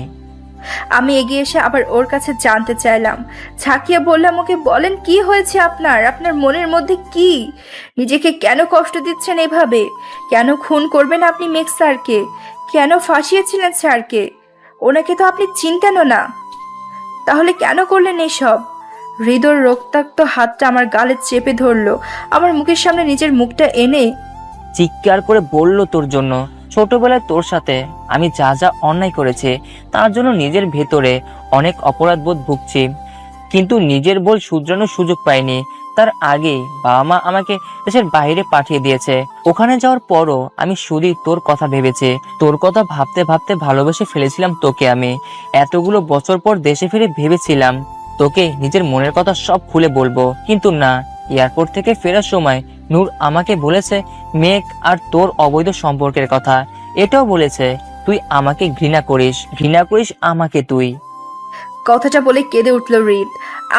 আমি এগিয়ে এসে আবার ওর কাছে জানতে চাইলাম। ঝাঁকিয়ে বললাম, ওকে বলেন কি হয়েছে আপনার? আপনার মনের মধ্যে কি? নিজেকে কেন কষ্ট দিচ্ছেন এভাবে? কেন খুন করবেন আপনি মেঘ স্যারকে? কেন ফাঁসিয়েছিলেন স্যারকে? ওনাকে তো আপনি চিনতেনও না, তাহলে কেন করলেন এসব? হৃদয় রক্তাক্ত হাতটা আমার গালে চেপে ধরলো। আমার মুখের সামনে নিজের মুখটা এনে চিৎকার করে বলল, তোর জন্য ছোটবেলায় তোর সাথে আমি যা যা অন্যায় করেছি তার জন্য নিজের ভেতরে অনেক অপরাধবোধ ভুগছি, কিন্তু নিজের ভুল শুধরানোর সুযোগ পাইনি। তার আগে বাবা মা আমাকে দেশের বাইরে পাঠিয়ে দিয়েছে। ওখানে যাওয়ার পরও আমি শুধুই তোর কথা ভেবেছি। তোর কথা ভাবতে ভাবতে ভালোবেসে ফেলেছিলাম তোকে আমি। এতগুলো বছর পর দেশে ফিরে ভেবেছিলাম তোকে নিজের মনের কথা সব খুলে বলবো, কিন্তু না। এয়ারপোর্ট থেকে ফেরার সময় নূর আমাকে বলেছে মেঘ আর তোর অবৈধ সম্পর্কের কথা। এটাও বলেছে তুই আমাকে ঘৃণা করিস আমাকে তুই। কথাটা বলে কেঁদে উঠল হৃদ।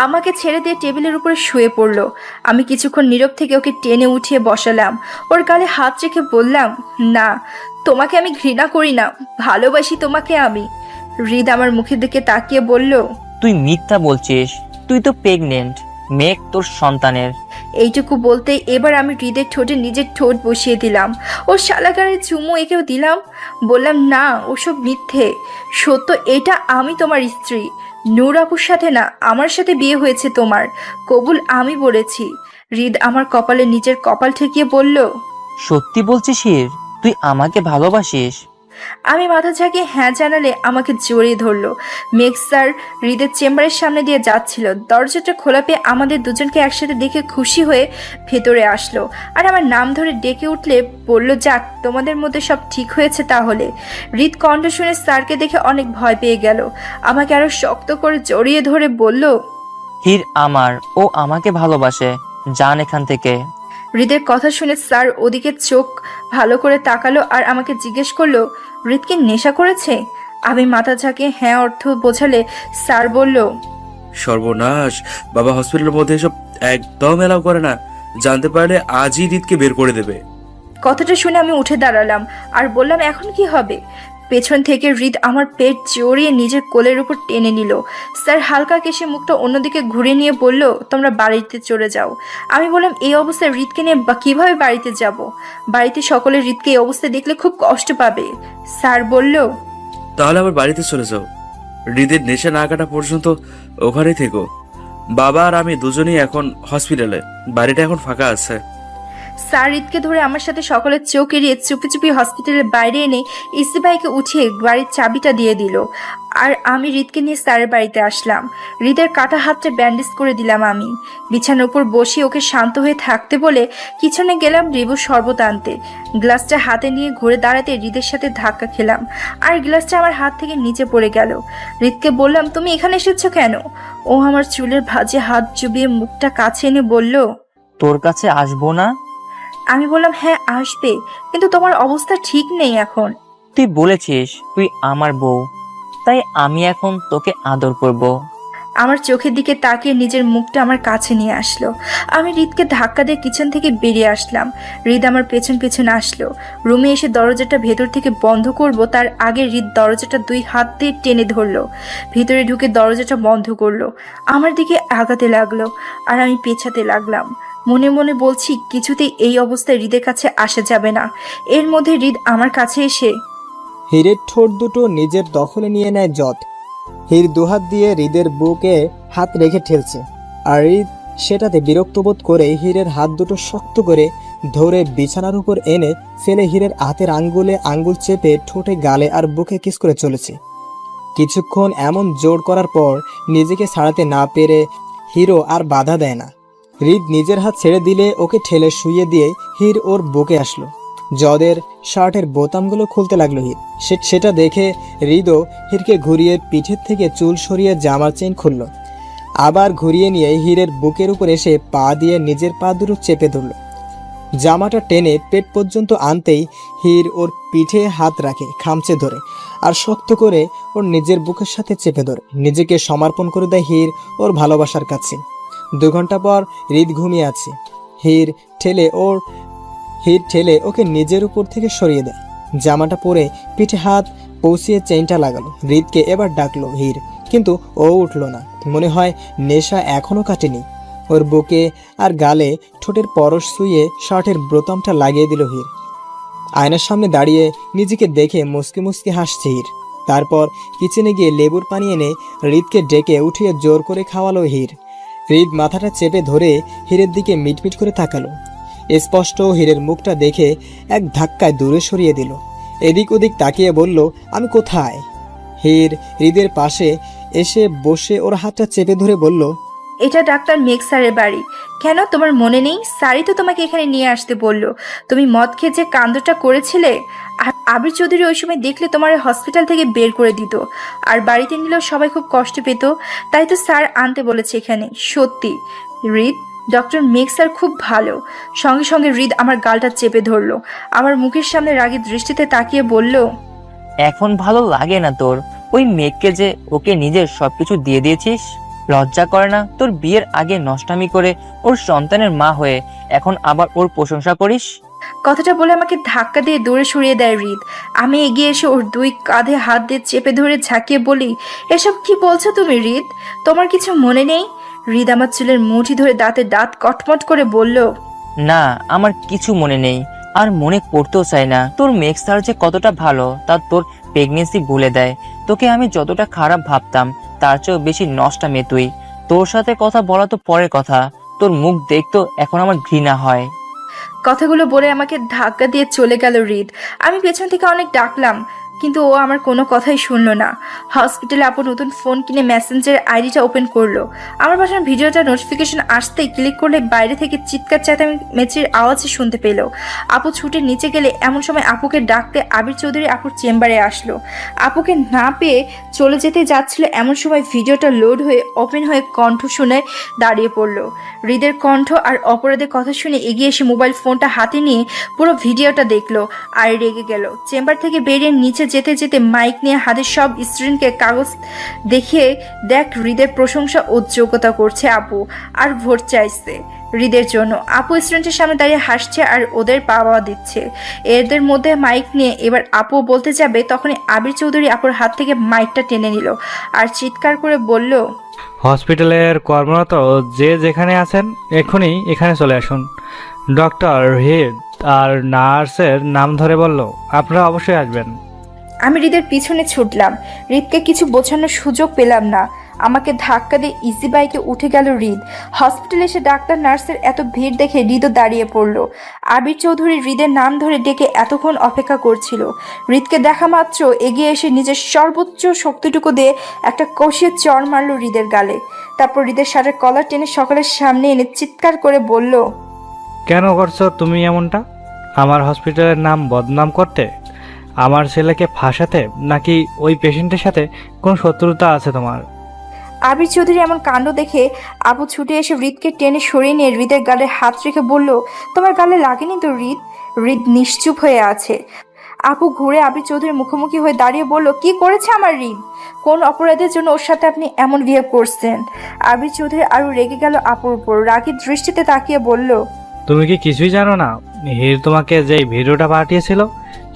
আমাকে ছেড়ে দিয়ে টেবিলের উপরে শুয়ে পড়ল। আমি কিছুক্ষণ নীরব থেকে ওকে টেনে উঠিয়ে বসালাম। ওর গালে হাত রেখে বললাম, না, তোমাকে আমি ঘৃণা করি না, ভালোবাসি তোমাকে আমি। হৃদ আমার মুখের দিকে তাকিয়ে বলল, তুই মিথ্যা বলছিস, তুই তো প্রেগনেন্ট, মেঘ তোর সন্তানের। এইটুকু বলতে এবার আমি হৃদের ঠোঁটে নিজের ঠোঁট বসিয়ে দিলাম। ওর শালাগারের চুমু এঁকেও দিলাম। বললাম, না, ওসব মিথ্যে, সত্য এটা আমি তোমার স্ত্রী। নূর আপুর সাথে না, আমার সাথে বিয়ে হয়েছে তোমার, কবুল আমি বলেছি। হৃদ আমার কপালে নিজের কপাল ঠেকিয়ে বলল, সত্যি বলছিস হির, তুই আমাকে ভালোবাসিস? আমি মাথা ঝাঁকিয়ে হ্যাঁ জানালে আমাকে জড়িয়ে ধরলো। মেঘ স্যার হৃদের চেম্বারের সামনে দিয়ে যাচ্ছিল। দরজাটা খোলা পেয়ে আমাদের দুজনকে একসাথে দেখে খুশি হয়ে ভেতরে আসলো, আর আমার নাম ধরে ডেকে উঠলে বলল, যাক, তোমাদের মধ্যে সব ঠিক হয়েছে তাহলে। হৃদ কণ্ঠ শুনে স্যারকে দেখে অনেক ভয় পেয়ে গেল। আমাকে আরো শক্ত করে জড়িয়ে ধরে বলল, হির আমার, ও আমাকে ভালোবাসে, যান এখান থেকে। হৃদের কথা শুনে স্যার ওদিকে চোখ ভালো করে তাকালো আর আমাকে জিজ্ঞেস করলো, হৃদ কি নেশা করেছে? আমি মাথা ঝাঁকিয়ে হ্যাঁ অর্থ বোঝালে স্যার বলল, সর্বনাশ, বাবা হসপিটালের মধ্যে এসব একদম এলাও করে না। জানতে পারলে আজই হৃদকে বের করে দেবে। কথাটা শুনে আমি উঠে দাঁড়ালাম আর বললাম, এখন কি হবে? পেছন থেকে হৃদ আমার পেট জড়িয়ে নিজের কোলের উপর টেনে নিল। স্যার হালকা কেশে মুখটা অন্যদিকে ঘুরে নিয়ে বলল, তোমরা বাড়িতে চলে যাও। আমি বললাম, এই অবস্থায় হৃদকে নিয়ে কিভাবে বাড়িতে যাব? বাড়িতে সকলে হৃদকে এই অবস্থায় দেখলে খুব কষ্ট পাবে। স্যার বলল, তাহলে আবার বাড়িতে চলে যাও, হৃদের নেশা না কাটা পর্যন্ত ওখানে থেকো। বাবা আর আমি দুজনেই এখন হসপিটালে, বাড়িটা এখন ফাঁকা আছে। স্যার হৃদকে ধরে আমার সাথে সকলের চোখ এড়িয়ে চুপি চুপি হসপিটালের বাইরে এনে ইসি বাইকে উঠিয়ে গাড়ির চাবিটা দিয়ে দিল। আর আমি হৃদকে নিয়ে স্যারের বাড়িতে আসলাম। হৃদের কাটা হাতটা ব্যান্ডেজ করে দিলাম। আমি বিছানার উপর বসে ওকে শান্ত হয়ে থাকতে বলে কিচেনে গেলাম লেবুর শরবত আনতে। গ্লাসটা হাতে নিয়ে ঘুরে দাঁড়াতে হৃদের সাথে ধাক্কা খেলাম, আর গ্লাসটা আমার হাত থেকে নিচে পড়ে গেল। হৃদকে বললাম, তুমি এখানে এসেছো কেন? ও আমার চুলের ভাঁজে হাত চুবিয়ে মুখটা কাছে এনে বলল, তোর কাছে আসবো না? আমি বললাম, হ্যাঁ আসবে, কিন্তু তোমার অবস্থা ঠিক নেই এখন। তুই বলেছিস তুই আমার বউ, তাই আমি এখন তোকে আদর করব। আমার চোখের দিকে তাকিয়ে নিজের মুখটা আমার কাছে নিয়ে আসলো। আমি হৃদকে ধাক্কা দিয়ে কিচেন থেকে বেরিয়ে আসলাম। হৃদ আমার পেছন পেছন আসলো। রুমে এসে দরজাটা ভেতর থেকে বন্ধ করব তার আগে হৃদ দরজাটা 2 হাত দিয়ে টেনে ধরলো। ভিতরে ঢুকে দরজাটা বন্ধ করলো। আমার দিকে আগাতে লাগলো আর আমি পেছাতে লাগলাম। মনে মনে বলছি কিছুতেই এই অবস্থায় হৃদের কাছে আসা যাবে না। এর মধ্যে হৃদ আমার কাছে এসে হীরের ঠোঁট দুটো নিজের দখলে নিয়ে নেয় যদ। হীর দুহাত দিয়ে হৃদের বুকে হাত রেখে ঠেলছে, আর হৃদ সেটাতে বিরক্ত বোধ করে হীরের হাত দুটো শক্ত করে ধরে বিছানার উপর এনে ফেলে হীরের হাতের আঙ্গুলে আঙ্গুল চেপে ঠোঁটে গালে আর বুকে কিস করে চলেছে। কিছুক্ষণ এমন জোর করার পর নিজেকে ছাড়াতে না পেরে হিরো আর বাধা দেয় না। হৃদ নিজের হাত ছেড়ে দিলে ওকে ঠেলে শুইয়ে দিয়ে হীর ওর বুকে আসলো। জদের শার্টের বোতামগুলো খুলতে লাগলো হীর। সেটা দেখে হৃদও হীরকে ঘুরিয়ে পিঠের থেকে চুল সরিয়ে জামার চেইন খুলল। আবার ঘুরিয়ে নিয়ে হীরের বুকের উপর এসে পা দিয়ে নিজের পা দুটো চেপে ধরল। জামাটা টেনে পেট পর্যন্ত আনতেই হীর ওর পিঠে হাত রাখে খামচে ধরে, আর শক্ত করে ওর নিজের বুকের সাথে চেপে ধরে নিজেকে সমর্পণ করে দেয় হীর ওর ভালোবাসার কাছে। 2 ঘন্টা পর হৃদ ঘুমিয়ে আছে। হীর ঠেলে ওকে নিজের উপর থেকে সরিয়ে দেয়। জামাটা পরে পিঠে হাত পৌঁছিয়ে চেইনটা লাগালো। হৃদকে এবার ডাকলো হীর, কিন্তু ও উঠল না। মনে হয় নেশা এখনো কাটেনি। ওর বুকে আর গালে ঠোঁটের পরশ ছুঁয়ে শার্টের বোতামটা লাগিয়ে দিল হীর। আয়নার সামনে দাঁড়িয়ে নিজেকে দেখে মুসকি মুসকি হাসছে হীর। তারপর কিচেনে গিয়ে লেবুর পানি এনে হৃদকে ডেকে উঠিয়ে জোর করে খাওয়ালো হীর। হৃদ মাথাটা চেপে ধরে হীরের দিকে মিটমিট করে তাকালো। স্পষ্ট হীরের মুখটা দেখে এক ধাক্কায় দূরে সরিয়ে দিল। এদিক ওদিক তাকিয়ে বলল, আমি কোথায়? হীর হৃদের পাশে এসে বসে ওর হাতটা চেপে ধরে বলল, এটা ডাক্তার মেঘ স্যারের বাড়ি। কেন, তোমার মনে নেই? স্যারই তো তোমাকে এখানে নিয়ে আসতে বললো। তুমি মদ খেয়ে যে কাণ্ডটা করেছিলে, আর আবির চৌধুরী ওই সময় দেখলে তোমার হসপিটাল থেকে বের করে দিত, আর বাড়িতে নিলেও সবাই খুব কষ্ট পেত। তাই তো স্যার আনতে বলেছে এখানে। সত্যি হৃদ, ডক্টর মেঘ স্যার খুব ভালো। সঙ্গে সঙ্গে হৃদ আমার গালটা চেপে ধরলো। আমার মুখের সামনে রাগী দৃষ্টিতে তাকিয়ে বলল, এখন ভালো লাগে না তোর? ওই মেঘকে যে ওকে নিজের সবকিছু দিয়ে দিয়েছিস, লজ্জা করে না তোর? বিয়ের আগে নষ্টামি করে ওর সন্তানের মা হয়ে এখন আবার ওর প্রশংসা করিস? কথাটা বলে আমাকে ধাক্কা দিয়ে দূরে সরিয়ে দেয় হৃদ। আমি এগিয়ে এসে ওর 2 কাঁধে হাত দিয়ে চেপে ধরে ঝাঁকিয়ে বলি, এসব কি বলছো তুমি হৃদ? তোমার কিছু মনে নেই? হৃদ আমার চুলের মুঠি ধরে দাঁতে দাঁত কটমট করে বলল, না, আমার কিছু মনে নেই, আর মনে করতেও চাই না। তোর মেঘ স্যার যে কতটা ভালো তা তোর প্রেগনেন্সি ভুলে দেয়। তোকে আমি যতটা খারাপ ভাবতাম তার চেয়েও বেশি নষ্টা মেয়ে তুই। তোর সাথে কথা বলা তো পরের কথা, তোর মুখ দেখতো এখন আমার ঘৃণা হয়। কথাগুলো বলে আমাকে ধাক্কা দিয়ে চলে গেল হৃদ। আমি পেছন থেকে অনেক ডাকলাম, কিন্তু ও আমার কোনো কথাই শুনলো না। হসপিটালে আপু নতুন ফোন কিনে মেসেঞ্জার আইডিটা ওপেন করলো। আমার পাঠানো ভিডিওটা নোটিফিকেশন আসতেই ক্লিক করলে বাইরে থেকে চিৎকার চেঁচামেচির আওয়াজই শুনতে পেল। আপু ছুটে নিচে গেলে এমন সময় আপুকে ডাকতে আবির চৌধুরী আপুর চেম্বারে আসলো। আপুকে না পেয়ে চলে যেতে যাচ্ছিল এমন সময় ভিডিওটা লোড হয়ে ওপেন হয়ে কণ্ঠ শুনে দাঁড়িয়ে পড়লো। হৃদের কণ্ঠ আর অপরাধের কথা শুনে এগিয়ে এসে মোবাইল ফোনটা হাতে নিয়ে পুরো ভিডিওটা দেখলো আর রেগে গেল। চেম্বার থেকে বেরিয়ে নিচে যেতে যেতে মাইক নিয়ে হাতের সব স্টুডেন্টকে কাগজ দেখিয়ে, দেখ হৃদের প্রশংসা ও যোগ্যতা করছে আপু, আর ভোট চাইছে হৃদের জন্য। আপু স্টুডেন্টের সামনে দাঁড়িয়ে হাসছে আর ওদের বাবা দিচ্ছে। এদের মধ্যে মাইক নিয়ে এবার আপু বলতে যাবে, তখনই আবির চৌধুরী আপুর হাত থেকে মাইকটা টেনে নিল আর চিৎকার করে বলল, হসপিটালের কর্মরত যে যেখানে আছেন এক্ষুনি এখানে চলে আসুন। ডক্টর হীর আর নার্সের নাম ধরে বলল, আপনারা অবশ্যই আসবেন। আমি হৃদের পিছনে ছুটলাম। হৃদকে কিছু বোঝানোর সুযোগ পেলাম না। আমাকে ধাক্কা দিয়ে ইজি বাইকে উঠে গেল হৃদ। হসপিটালে এসে ডাক্তার নার্সের এত ভিড় দেখে হৃদও দাঁড়িয়ে পড়ল। আবির চৌধুরী হৃদের নাম ধরে ডেকে এতক্ষণ অপেক্ষা করছিল। হৃদকে দেখা মাত্র এগিয়ে এসে নিজের সর্বোচ্চ শক্তিটুকু দিয়ে একটা কষিয়ে চড় মারল হৃদের গালে। তারপর হৃদের শার্টের কলার টেনে সকালের সামনে এনে চিৎকার করে বলল, কেন করছো তুমি এমনটা? আমার হসপিটালের নাম বদনাম করতে? আমার ছেলেকে ফাঁসাতে? নাকি ওই পেশেন্টের সাথে কোন শত্রুতা আছে তোমার? আবির চৌধুরী এমন কাণ্ড দেখে আপু ছুটে এসে হৃদকে টেনে সরিয়ে নিয়ে হৃদের গালে হাত রেখে বলল, তোমার গালে লাগেনি তো হৃদ? হৃদ নিশ্চুপ হয়ে আছে। আপু ঘুরে আবির চৌধুরীর মুখোমুখি হয়ে দাঁড়িয়ে বলল, কি করেছে আমার রিদ? কোন অপরাধের জন্য ওর সাথে আপনি এমন বিহেভ করছেন? আবির চৌধুরী আরো রেগে গেল আপুর উপর, রাগী দৃষ্টিতে তাকিয়ে বলল, তুমি কি কিছুই জানো না? হির তোমাকে যে ভিডিওটা পাঠিয়েছিল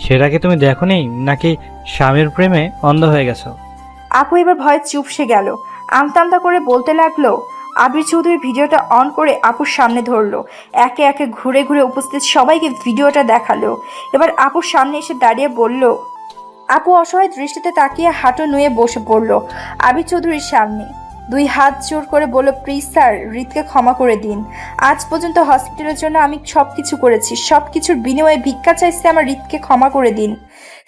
সেটা কি তুমি দেখোনি, নাকি স্বামীর প্রেমে অন্ধ হয়ে গেছো? আপু এবার ভয়ে চুপসে গেল, আমতা আমতা করে বলতে লাগলো। আবির চৌধুরী ভিডিওটা অন করে আপুর সামনে ধরলো, একে একে ঘুরে ঘুরে উপস্থিত সবাইকে ভিডিওটা দেখালো। এবার আপুর সামনে এসে দাঁড়িয়ে বলল। আপু অসহায় দৃষ্টিতে তাকিয়ে হাঁটু নুয়ে বসে পড়ল আবির চৌধুরীর সামনে, দুই হাত জোর করে বলল, প্লিজ স্যার, রিতকে ক্ষমা করে দিন। আজ পর্যন্ত হসপিটালের জন্য আমি সবকিছু করেছি, সবকিছুর বিনিময়ে ভিক্ষা চাইছি, আমার রিতকে ক্ষমা করে দিন।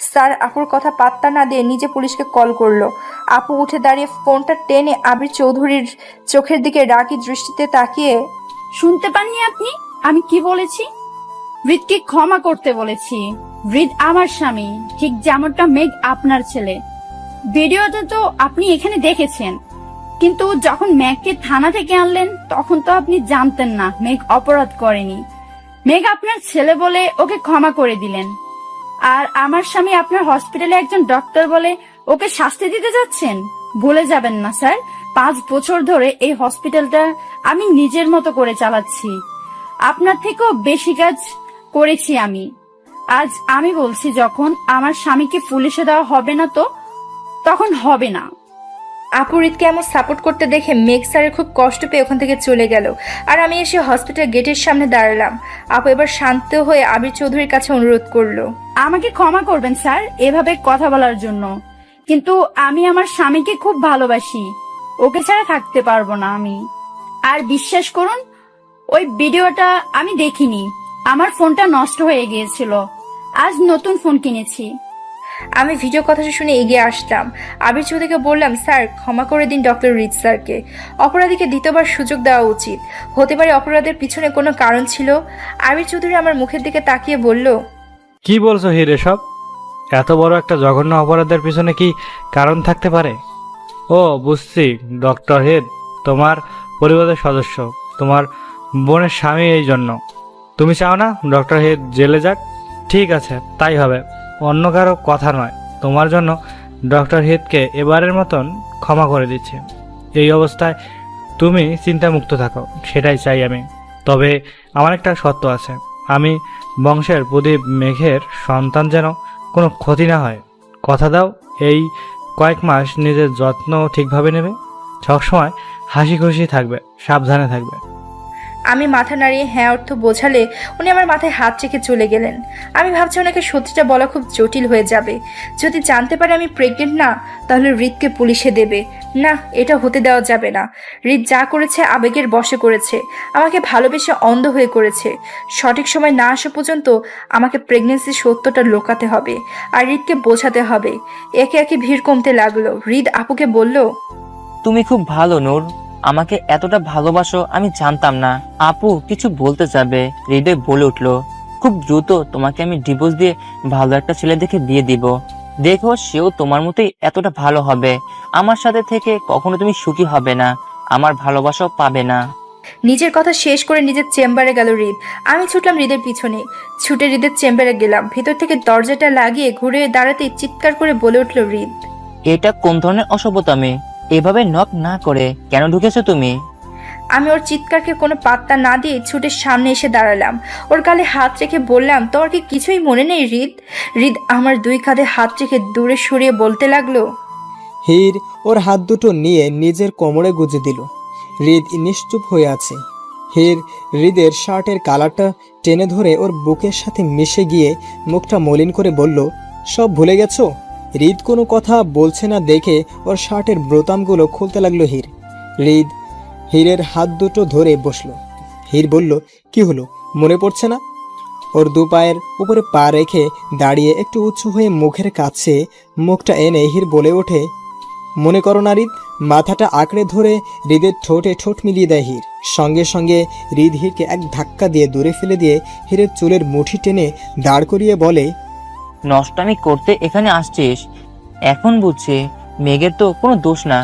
স্যার আপুর কথা পাত্তা না দিয়ে নিজে পুলিশকে কল করলো। আপু উঠে দাঁড়িয়ে ফোনটা টেনে আবির চৌধুরীর চোখের দিকে রাগী দৃষ্টিতে তাকিয়ে, শুনতে পাননি আপনি আমি কি বলেছি? হৃদকে ক্ষমা করতে বলেছি। হৃদ আমার স্বামী, ঠিক যেমনটা মেঘ আপনার ছেলে। ভিডিওটা তো আপনি এখানে দেখেছেন, কিন্তু যখন মেঘকে থানা থেকে আনলেন তখন তো আপনি জানতেন না মেঘ অপরাধ করেনি। মেঘ আপনার ছেলে বলে ওকে ক্ষমা করে দিলেন, আর আমার স্বামী আপনার হসপিটালে একজন ডক্টর বলে ওকে শাস্তি দিতে যাচ্ছেন। ভুলে যাবেন না স্যার, 5 বছর ধরে এই হসপিটালটা আমি নিজের মতো করে চালাচ্ছি। আপনার থেকেও বেশি কাজ করেছি আমি। আজ আমি বলছি, যখন আমার স্বামীকে পুলিশে দেওয়া হবে না তো তখন হবে না। আপু রিতকে এমন সাপোর্ট করতে দেখে মেঘ স্যারের খুব কষ্ট পেয়ে ওখান থেকে চলে গেল, আর আমি এসে হসপিটাল গেটের সামনে দাঁড়ালাম। আপু এবার শান্ত হয়ে আবির চৌধুরীর কাছে অনুরোধ করলো, আমাকে ক্ষমা করবেন স্যার এভাবে কথা বলার জন্য, কিন্তু আমি আমার স্বামীকে খুব ভালোবাসি, ওকে ছাড়া থাকতে পারবো না আমি। আর বিশ্বাস করুন, ওই ভিডিওটা আমি দেখিনি, আমার ফোনটা নষ্ট হয়ে গিয়েছিল, আজ নতুন ফোন কিনেছি। আমি ভিডিও কথাটা শুনে এগিয়ে আসলাম, আবির চৌধুরীকে বললাম, স্যার ক্ষমা করে দিন ডক্টর রিত স্যারকে, অপরাধীকে দ্বিতীয়বার সুযোগ দেওয়া উচিত, হতে পারে অপরাধের পিছনে কোনো কারণ ছিল। আবির চৌধুরী আমার মুখের দিকে তাকিয়ে বলল, কি বলছো হির এসব? এত বড় একটা জঘন্য অপরাধের পিছনে কি কারণ থাকতে পারে? ও বুঝছি, ডক্টর হেড তোমার পরিবারের সদস্য, তোমার বোনের স্বামী, এই জন্য তুমি চাও না ডক্টর হেড জেলে যাক। ঠিক আছে, তাই হবে, অন্য কারো কথা নয়। তোমার জন্য ডক্টর হেডকে এবারের মতন ক্ষমা করে দিচ্ছে। এই অবস্থায় তুমি চিন্তামুক্ত থাকো, সেটাই চাই আমি। তবে আমার একটা শর্ত আছে, আমি বংশের প্রদীপ মেঘের সন্তান যেন কোনো ক্ষতি না হয়। কথা দাও এই কয়েক মাস নিজের যত্ন ঠিকভাবে নেবে, সবসময় হাসি খুশি থাকবে, সাবধানে থাকবে। আমি মাথা নাড়িয়ে হ্যাঁ অর্থ বোঝালে উনি আমার মাথায় হাত রেখে চলে গেলেন। আমি ভাবছি ওনাকে সত্যিটা বলা খুব জটিল হয়ে যাবে। যদি জানতে পারে আমি প্রেগনেন্ট না, তাহলে রিতকে পুলিশে দেবে। না, এটা হতে দেওয়া যাবে না। রিত যা করেছে আবেগের বশে করেছে, আমাকে ভালোবেসে অন্ধ হয়ে করেছে। সঠিক সময় না আসা পর্যন্ত আমাকে প্রেগনেন্সির সত্যটা লুকাতে হবে, আর রিতকে বোঝাতে হবে। একে একে ভিড় কমতে লাগলো। রিত আপুকে বলল, তুমি খুব ভালো নূর, আমাকে এতটা ভালোবাসো আমি জানতাম না। আপু কিছু বলতে যাবে, হৃদয় বলে উঠলো, খুব দ্রুত তোমাকে আমি ডিভোর্স দিয়ে ভালো একটা ছেলে দেখে বিয়ে দিব। দেখো সেও তোমার মতোই এতটা ভালো হবে। আমার সাথে থেকে কখনো তুমি সুখী হবে না, আমার ভালোবাসাও পাবে না। নিজের কথা শেষ করে নিজের চেম্বারে গেল হৃদ। আমি ছুটলাম হৃদের পিছনে, ছুটে হৃদের চেম্বারে গেলাম। ভেতর থেকে দরজাটা লাগিয়ে ঘুরে দাঁড়াতে চিৎকার করে বলে উঠল হৃদ, এটা কোন ধরনের অসভ্যতামি? এভাবে নক না করে কেন ঢুকেছো তুমি? আমি ওর চিৎকারকে কোনো পাত্তা না দিয়ে ছুটে সামনে এসে দাঁড়ালাম। ওর গালে হাত রেখে বললাম, তোমার কি কিছুই মনে নেই হৃদ? হৃদ আমার দুই কাঁধে হাত রেখে দূরে সরিয়ে বলতে লাগলো, হীর ওর হাত দুটো নিয়ে নিজের কোমরে গুজে দিল। হৃদ নিশ্চুপ হয়ে আছে। হীর হৃদের শার্টের কালারটা টেনে ধরে ওর বুকের সাথে মিশে গিয়ে মুখটা মলিন করে বলল, সব ভুলে গেছো? হৃদ কোনো কথা বলছে না দেখে ওর শার্টের বোতামগুলো খুলতে লাগলো হীর। হৃদ হীরের হাত দুটো ধরে বসলো। হীর বলল, কি হলো, মনে পড়ছে না? ওর দু পায়ের উপরে পা রেখে দাঁড়িয়ে একটু উঁচু হয়ে মুখের কাছে মুখটা এনে হীর বলে ওঠে, মনে করো না হৃদ? মাথাটা আঁকড়ে ধরে হৃদের ঠোঁটে ঠোঁট মিলিয়ে দেয় হীর। সঙ্গে সঙ্গে হৃদ হীরকে এক ধাক্কা দিয়ে দূরে ফেলে দিয়ে হীরের চুলের মুঠি টেনে দাঁড় করিয়ে বলে, নষ্টামি করতে এখানে আসছিস? এখন বুঝছি মেঘের তো কোনো দোষ না,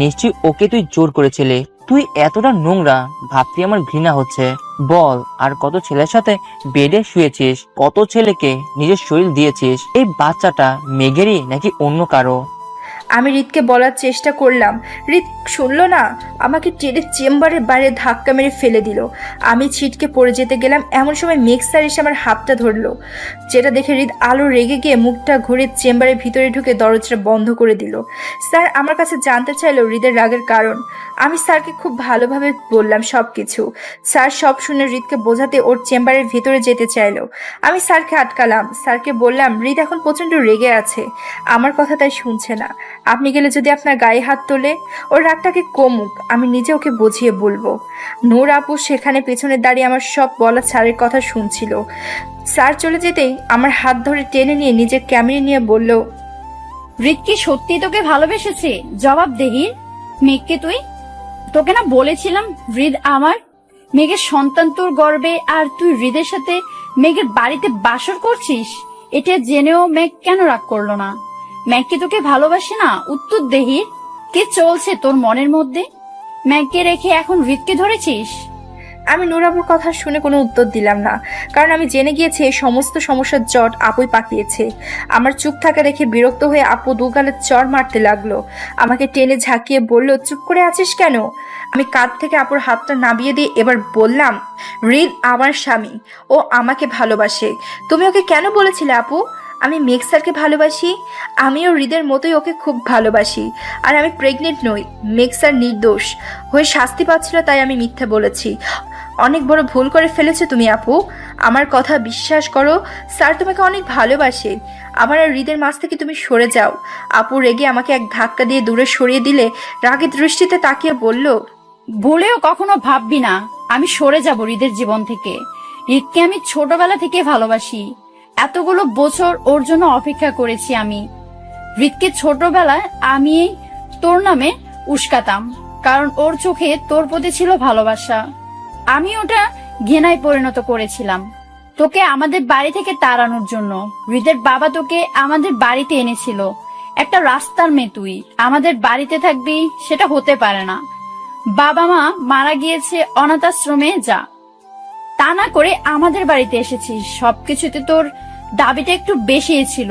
নিশ্চয়ই ওকে তুই জোর করেছিলে। তুই এতটা নোংরা ভাবতে আমার ঘৃণা হচ্ছে। বল, আর কত ছেলের সাথে বেডে শুয়েছিস, কত ছেলেকে নিজের শরীর দিয়েছিস? এই বাচ্চাটা মেঘেরই নাকি অন্য কারো? আমি হৃদকে বলার চেষ্টা করলাম, হৃদ শুনলো না, আমাকে টেনে চেম্বারের বাইরে ধাক্কা মেরে ফেলে দিল। আমি ছিটকে পড়ে যেতে গেলাম, এমন সময় মেঘ স্যার এসে আমার হাতটা ধরলো, যেটা দেখে হৃদ আলো রেগে গিয়ে মুখটা ঘুরে চেম্বারের ভিতরে ঢুকে দরজাটা বন্ধ করে দিল। স্যার আমার কাছে জানতে চাইলো হৃদের রাগের কারণ। আমি স্যারকে খুব ভালোভাবে বললাম সব কিছু। স্যার সব শুনে হৃদকে বোঝাতে ওর চেম্বারের ভিতরে যেতে চাইলো। আমি স্যারকে আটকালাম, স্যারকে বললাম হৃদ এখন প্রচণ্ড রেগে আছে, আমার কথা তাই শুনছে না। আপনি গেলে যদি আপনার গায়ে হাত তোলে, ওর রাগটাকে কমুক, আমি নিজে ওকে বুঝিয়ে বলবো। নূর আপু সেখানে পেছনে দাঁড়িয়ে আমার সব বলা স্যারের কথা শুনছিল। স্যার চলে যেতেই আমার হাত ধরে টেনে নিয়ে নিজের ক্যামেরা নিয়ে বলল, হৃদ কি সত্যি তোকে ভালোবেসেছে? জবাব দেহি। মেঘকে তোকে না বলেছিলাম হৃদ আমার, মেঘের সন্তান তোর গর্বে, আর তুই হৃদের সাথে মেঘের বাড়িতে বাসর করছিস। এটা জেনেও মেঘ কেন রাগ করলো না? মেঘ কি তোকে ভালোবাসে না? উত্তর দেহি, কি চলছে তোর মনের মধ্যে? মেঘকে রেখে এখন হৃদকে ধরেছিস? আমি নূর আপুর কথা শুনে কোনো উত্তর দিলাম না, কারণ আমি জেনে গিয়েছি এই সমস্ত সমস্যার জট আপুই পাকিয়েছে। আমার চুপ থাকা দেখে বিরক্ত হয়ে আপু দুগালে চড় মারতে লাগলো। আমাকে টেনে ঝাঁকিয়ে বলল, চুপ করে আছিস কেন? আমি কাঁধ থেকে আপুর হাতটা নামিয়ে দিয়ে এবার বললাম, হৃদ আমার স্বামী, ও আমাকে ভালোবাসে। তুমি ওকে কেন বলেছিলে আপু আমি মেঘ স্যারকে ভালোবাসি? আমিও হৃদের মতোই ওকে খুব ভালোবাসি, আর আমি প্রেগনেন্ট নই। মেঘ স্যার নির্দোষ হয়ে শাস্তি পাচ্ছিল, তাই আমি মিথ্যা বলেছি। অনেক বড় ভুল করে ফেলেছো তুমি আপু, আমার কথা বিশ্বাস করো। স্যার তোমাকে অনেক ভালোবাসে। আমার আর হৃদের মাঝ থেকে তুমি সরে যাও। আপু রেগে আমাকে এক ধাক্কা দিয়ে দূরে সরিয়ে দিলে রাগের দৃষ্টিতে তাকিয়ে বলল, ভুলেও কখনো ভাববি না আমি সরে যাব হৃদের জীবন থেকে। হৃদকে আমি ছোটবেলা থেকে ভালোবাসি, এতগুলো বছর ওর জন্য অপেক্ষা করেছি আমি। হৃদকে ছোটবেলায় আমি তোর নামে উস্কাতাম, কারণ ওর চোখে তোর প্রতি ছিল ভালোবাসা। আমি ওটা ঘৃণায় পরিণত করেছিলাম তোকে আমাদের বাড়ি থেকে তাড়ানোর জন্য। হৃদের বাবা তোকে আমাদের বাড়িতে এনেছিল। একটা রাস্তার মেয়ে তুই আমাদের বাড়িতে থাকবি, সেটা হতে পারে না। বাবা মা মারা গিয়েছে, অনাথ আশ্রমে যা। তা না করে আমাদের বাড়িতে এসেছিস। সবকিছুতে তোর দাবিটা একটু বেশি ছিল,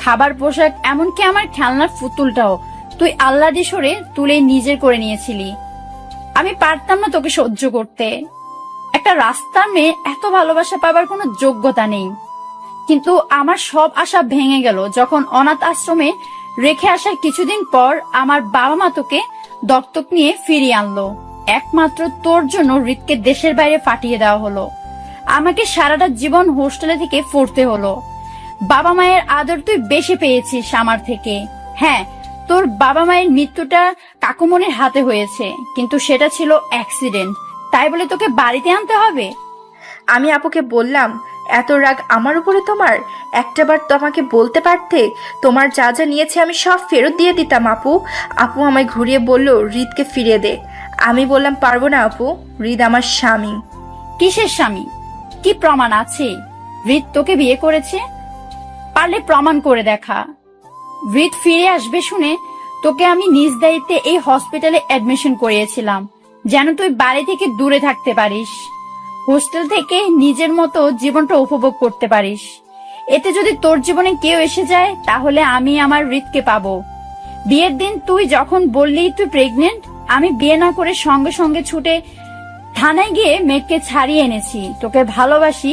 খাবার, পোশাক, এমনকি আমার খেলনার পুতুলটাও তুই আল্লাদি সরে তুলে নিজের করে নিয়েছিলি। আমি পারতাম না তোকে সহ্য করতে। একটা রাস্তার মেয়ে এত ভালোবাসা পাবার কোনো যোগ্যতা নেই। কিন্তু আমার সব আশা ভেঙে গেল যখন অনাথ আশ্রমে রেখে আসার কিছুদিন পর আমার বাবা মা তোকে দত্তক নিয়ে ফিরিয়ে আনলো। একমাত্র তোর জন্য হৃদকে দেশের বাইরে পাঠিয়ে দেওয়া হলো। আমাকে সারাটা জীবন হোস্টেলে থেকে পড়তে হলো। বাবা মায়ের আদর তুই বেশি পেয়েছিস আমার থেকে। হ্যাঁ, তোর বাবা মায়ের মৃত্যুটা কাকুমনির হাতে হয়েছে, কিন্তু সেটা ছিল অ্যাক্সিডেন্ট। তাই বলে তোকে বাড়িতে আনতে হবে? আমি আপুকে বললাম, এত রাগ আমার উপরে তোমার? একটাবার তোমাকে বলতে পারতে, তোমার যা যা নিয়েছে আমি সব ফেরত দিয়ে দিতাম আপু। আপু আমায় ঘুরিয়ে বলল, হৃদকে ফিরিয়ে দে। আমি বললাম, পারবো না আপু, হৃদ আমার স্বামী। কিসের স্বামী? কি প্রমাণ আছে হৃদ তোকে বিয়ে করেছে? পারলে প্রমাণ করে দেখা। হৃদ ফিরে আসবে শুনে তোকে আমি নিজ দায়িত্বে এই হসপিটালে অ্যাডমিশন করিয়েছিলাম, যেন তুই বাড়ি থেকে দূরে থাকতে পারিস, হোস্টেল থেকে নিজের মতো জীবনটা উপভোগ করতে পারিস। এতে যদি তোর জীবনে কেউ এসে যায়, তাহলে আমি আমার হৃদকে পাবো। বিয়ের দিন তুই যখন বললি তুই প্রেগনেন্ট, আমি বিয়ে না করে সঙ্গে সঙ্গে ছুটে থানায় গিয়ে মেঘকে ছাড়িয়ে এনেছি। তোকে ভালোবাসি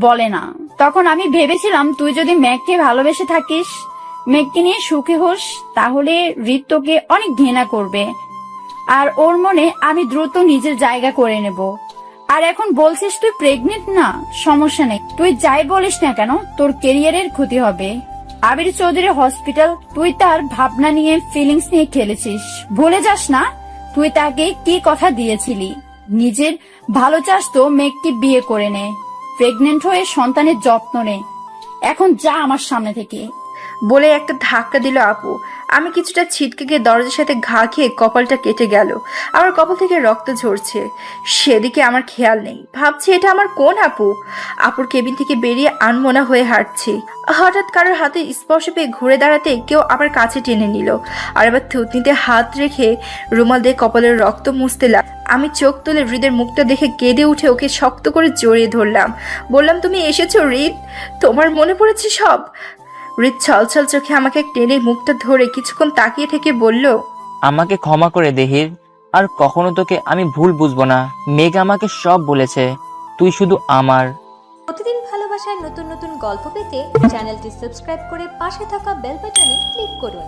বলে না। তখন আমি ভেবেছিলাম তুই যদি মেঘকে ভালোবেসে থাকিস, মেঘকে নিয়ে সুখী হোস, তাহলে হৃদ তোকে অনেক ঘৃণা করবে, আর ওর মনে আমি দ্রুত নিজের জায়গা করে নেব। আর এখন বলছিস তুই প্রেগনেন্ট না, সমস্যা নেই, তুই যাই বলিস না কেন, তোর কেরিয়ারের ক্ষতি হবে। আবির চৌধুরী হসপিটাল, তুই তার ভাবনা নিয়ে, ফিলিংস নিয়ে খেলেছিস। ভুলে যাস না তুই তাকে কি কথা দিয়েছিলি। নিজের ভালো চাস তো মেঘকে বিয়ে করে নে, প্রেগনেন্ট হয়ে সন্তানের যত্ন নে। এখন যা আমার সামনে থেকে। বলে একটা ধাক্কা দিল আপু। আমি কিছুটা ছিটকে গিয়ে দরজার সাথে ঘা খেয়ে কপালটা কেটে গেল। আমার কপাল থেকে রক্ত ঝরছে, সেদিকে আমার খেয়াল নেই। ভাবছি এটা আমার কোন আপু। আপুর কেবিন থেকে বেরিয়ে আনমনা হয়ে হাঁটছি। হঠাৎ কারোর হাতে স্পর্শ পেয়ে ঘুরে দাঁড়াতে কেউ আমার কাছে টেনে নিল, আর এবার থুতনিতে হাত রেখে রুমাল দিয়ে কপালের রক্ত মুছতে লাগ। আমি চোখ তুলে হৃদের মুখটা দেখে কেঁদে উঠে ওকে শক্ত করে জড়িয়ে ধরলাম। বললাম, তুমি এসেছো হৃদ, তোমার মনে পড়েছে সব? হৃদ ছলছল চোখে আমাকে টেনে মুখটা ধরে কিছুক্ষণ তাকিয়ে থেকে বলল, আমাকে ক্ষমা করে দে হির, আর কখনো তোকে আমি ভুল বুঝবো না। মেঘ আমাকে সব বলেছে, তুই শুধু আমার। প্রতিদিন ভালোবাসার নতুন নতুন গল্প পেতে চ্যানেলটি সাবস্ক্রাইব করে পাশে থাকা বেল বাটনে ক্লিক করুন।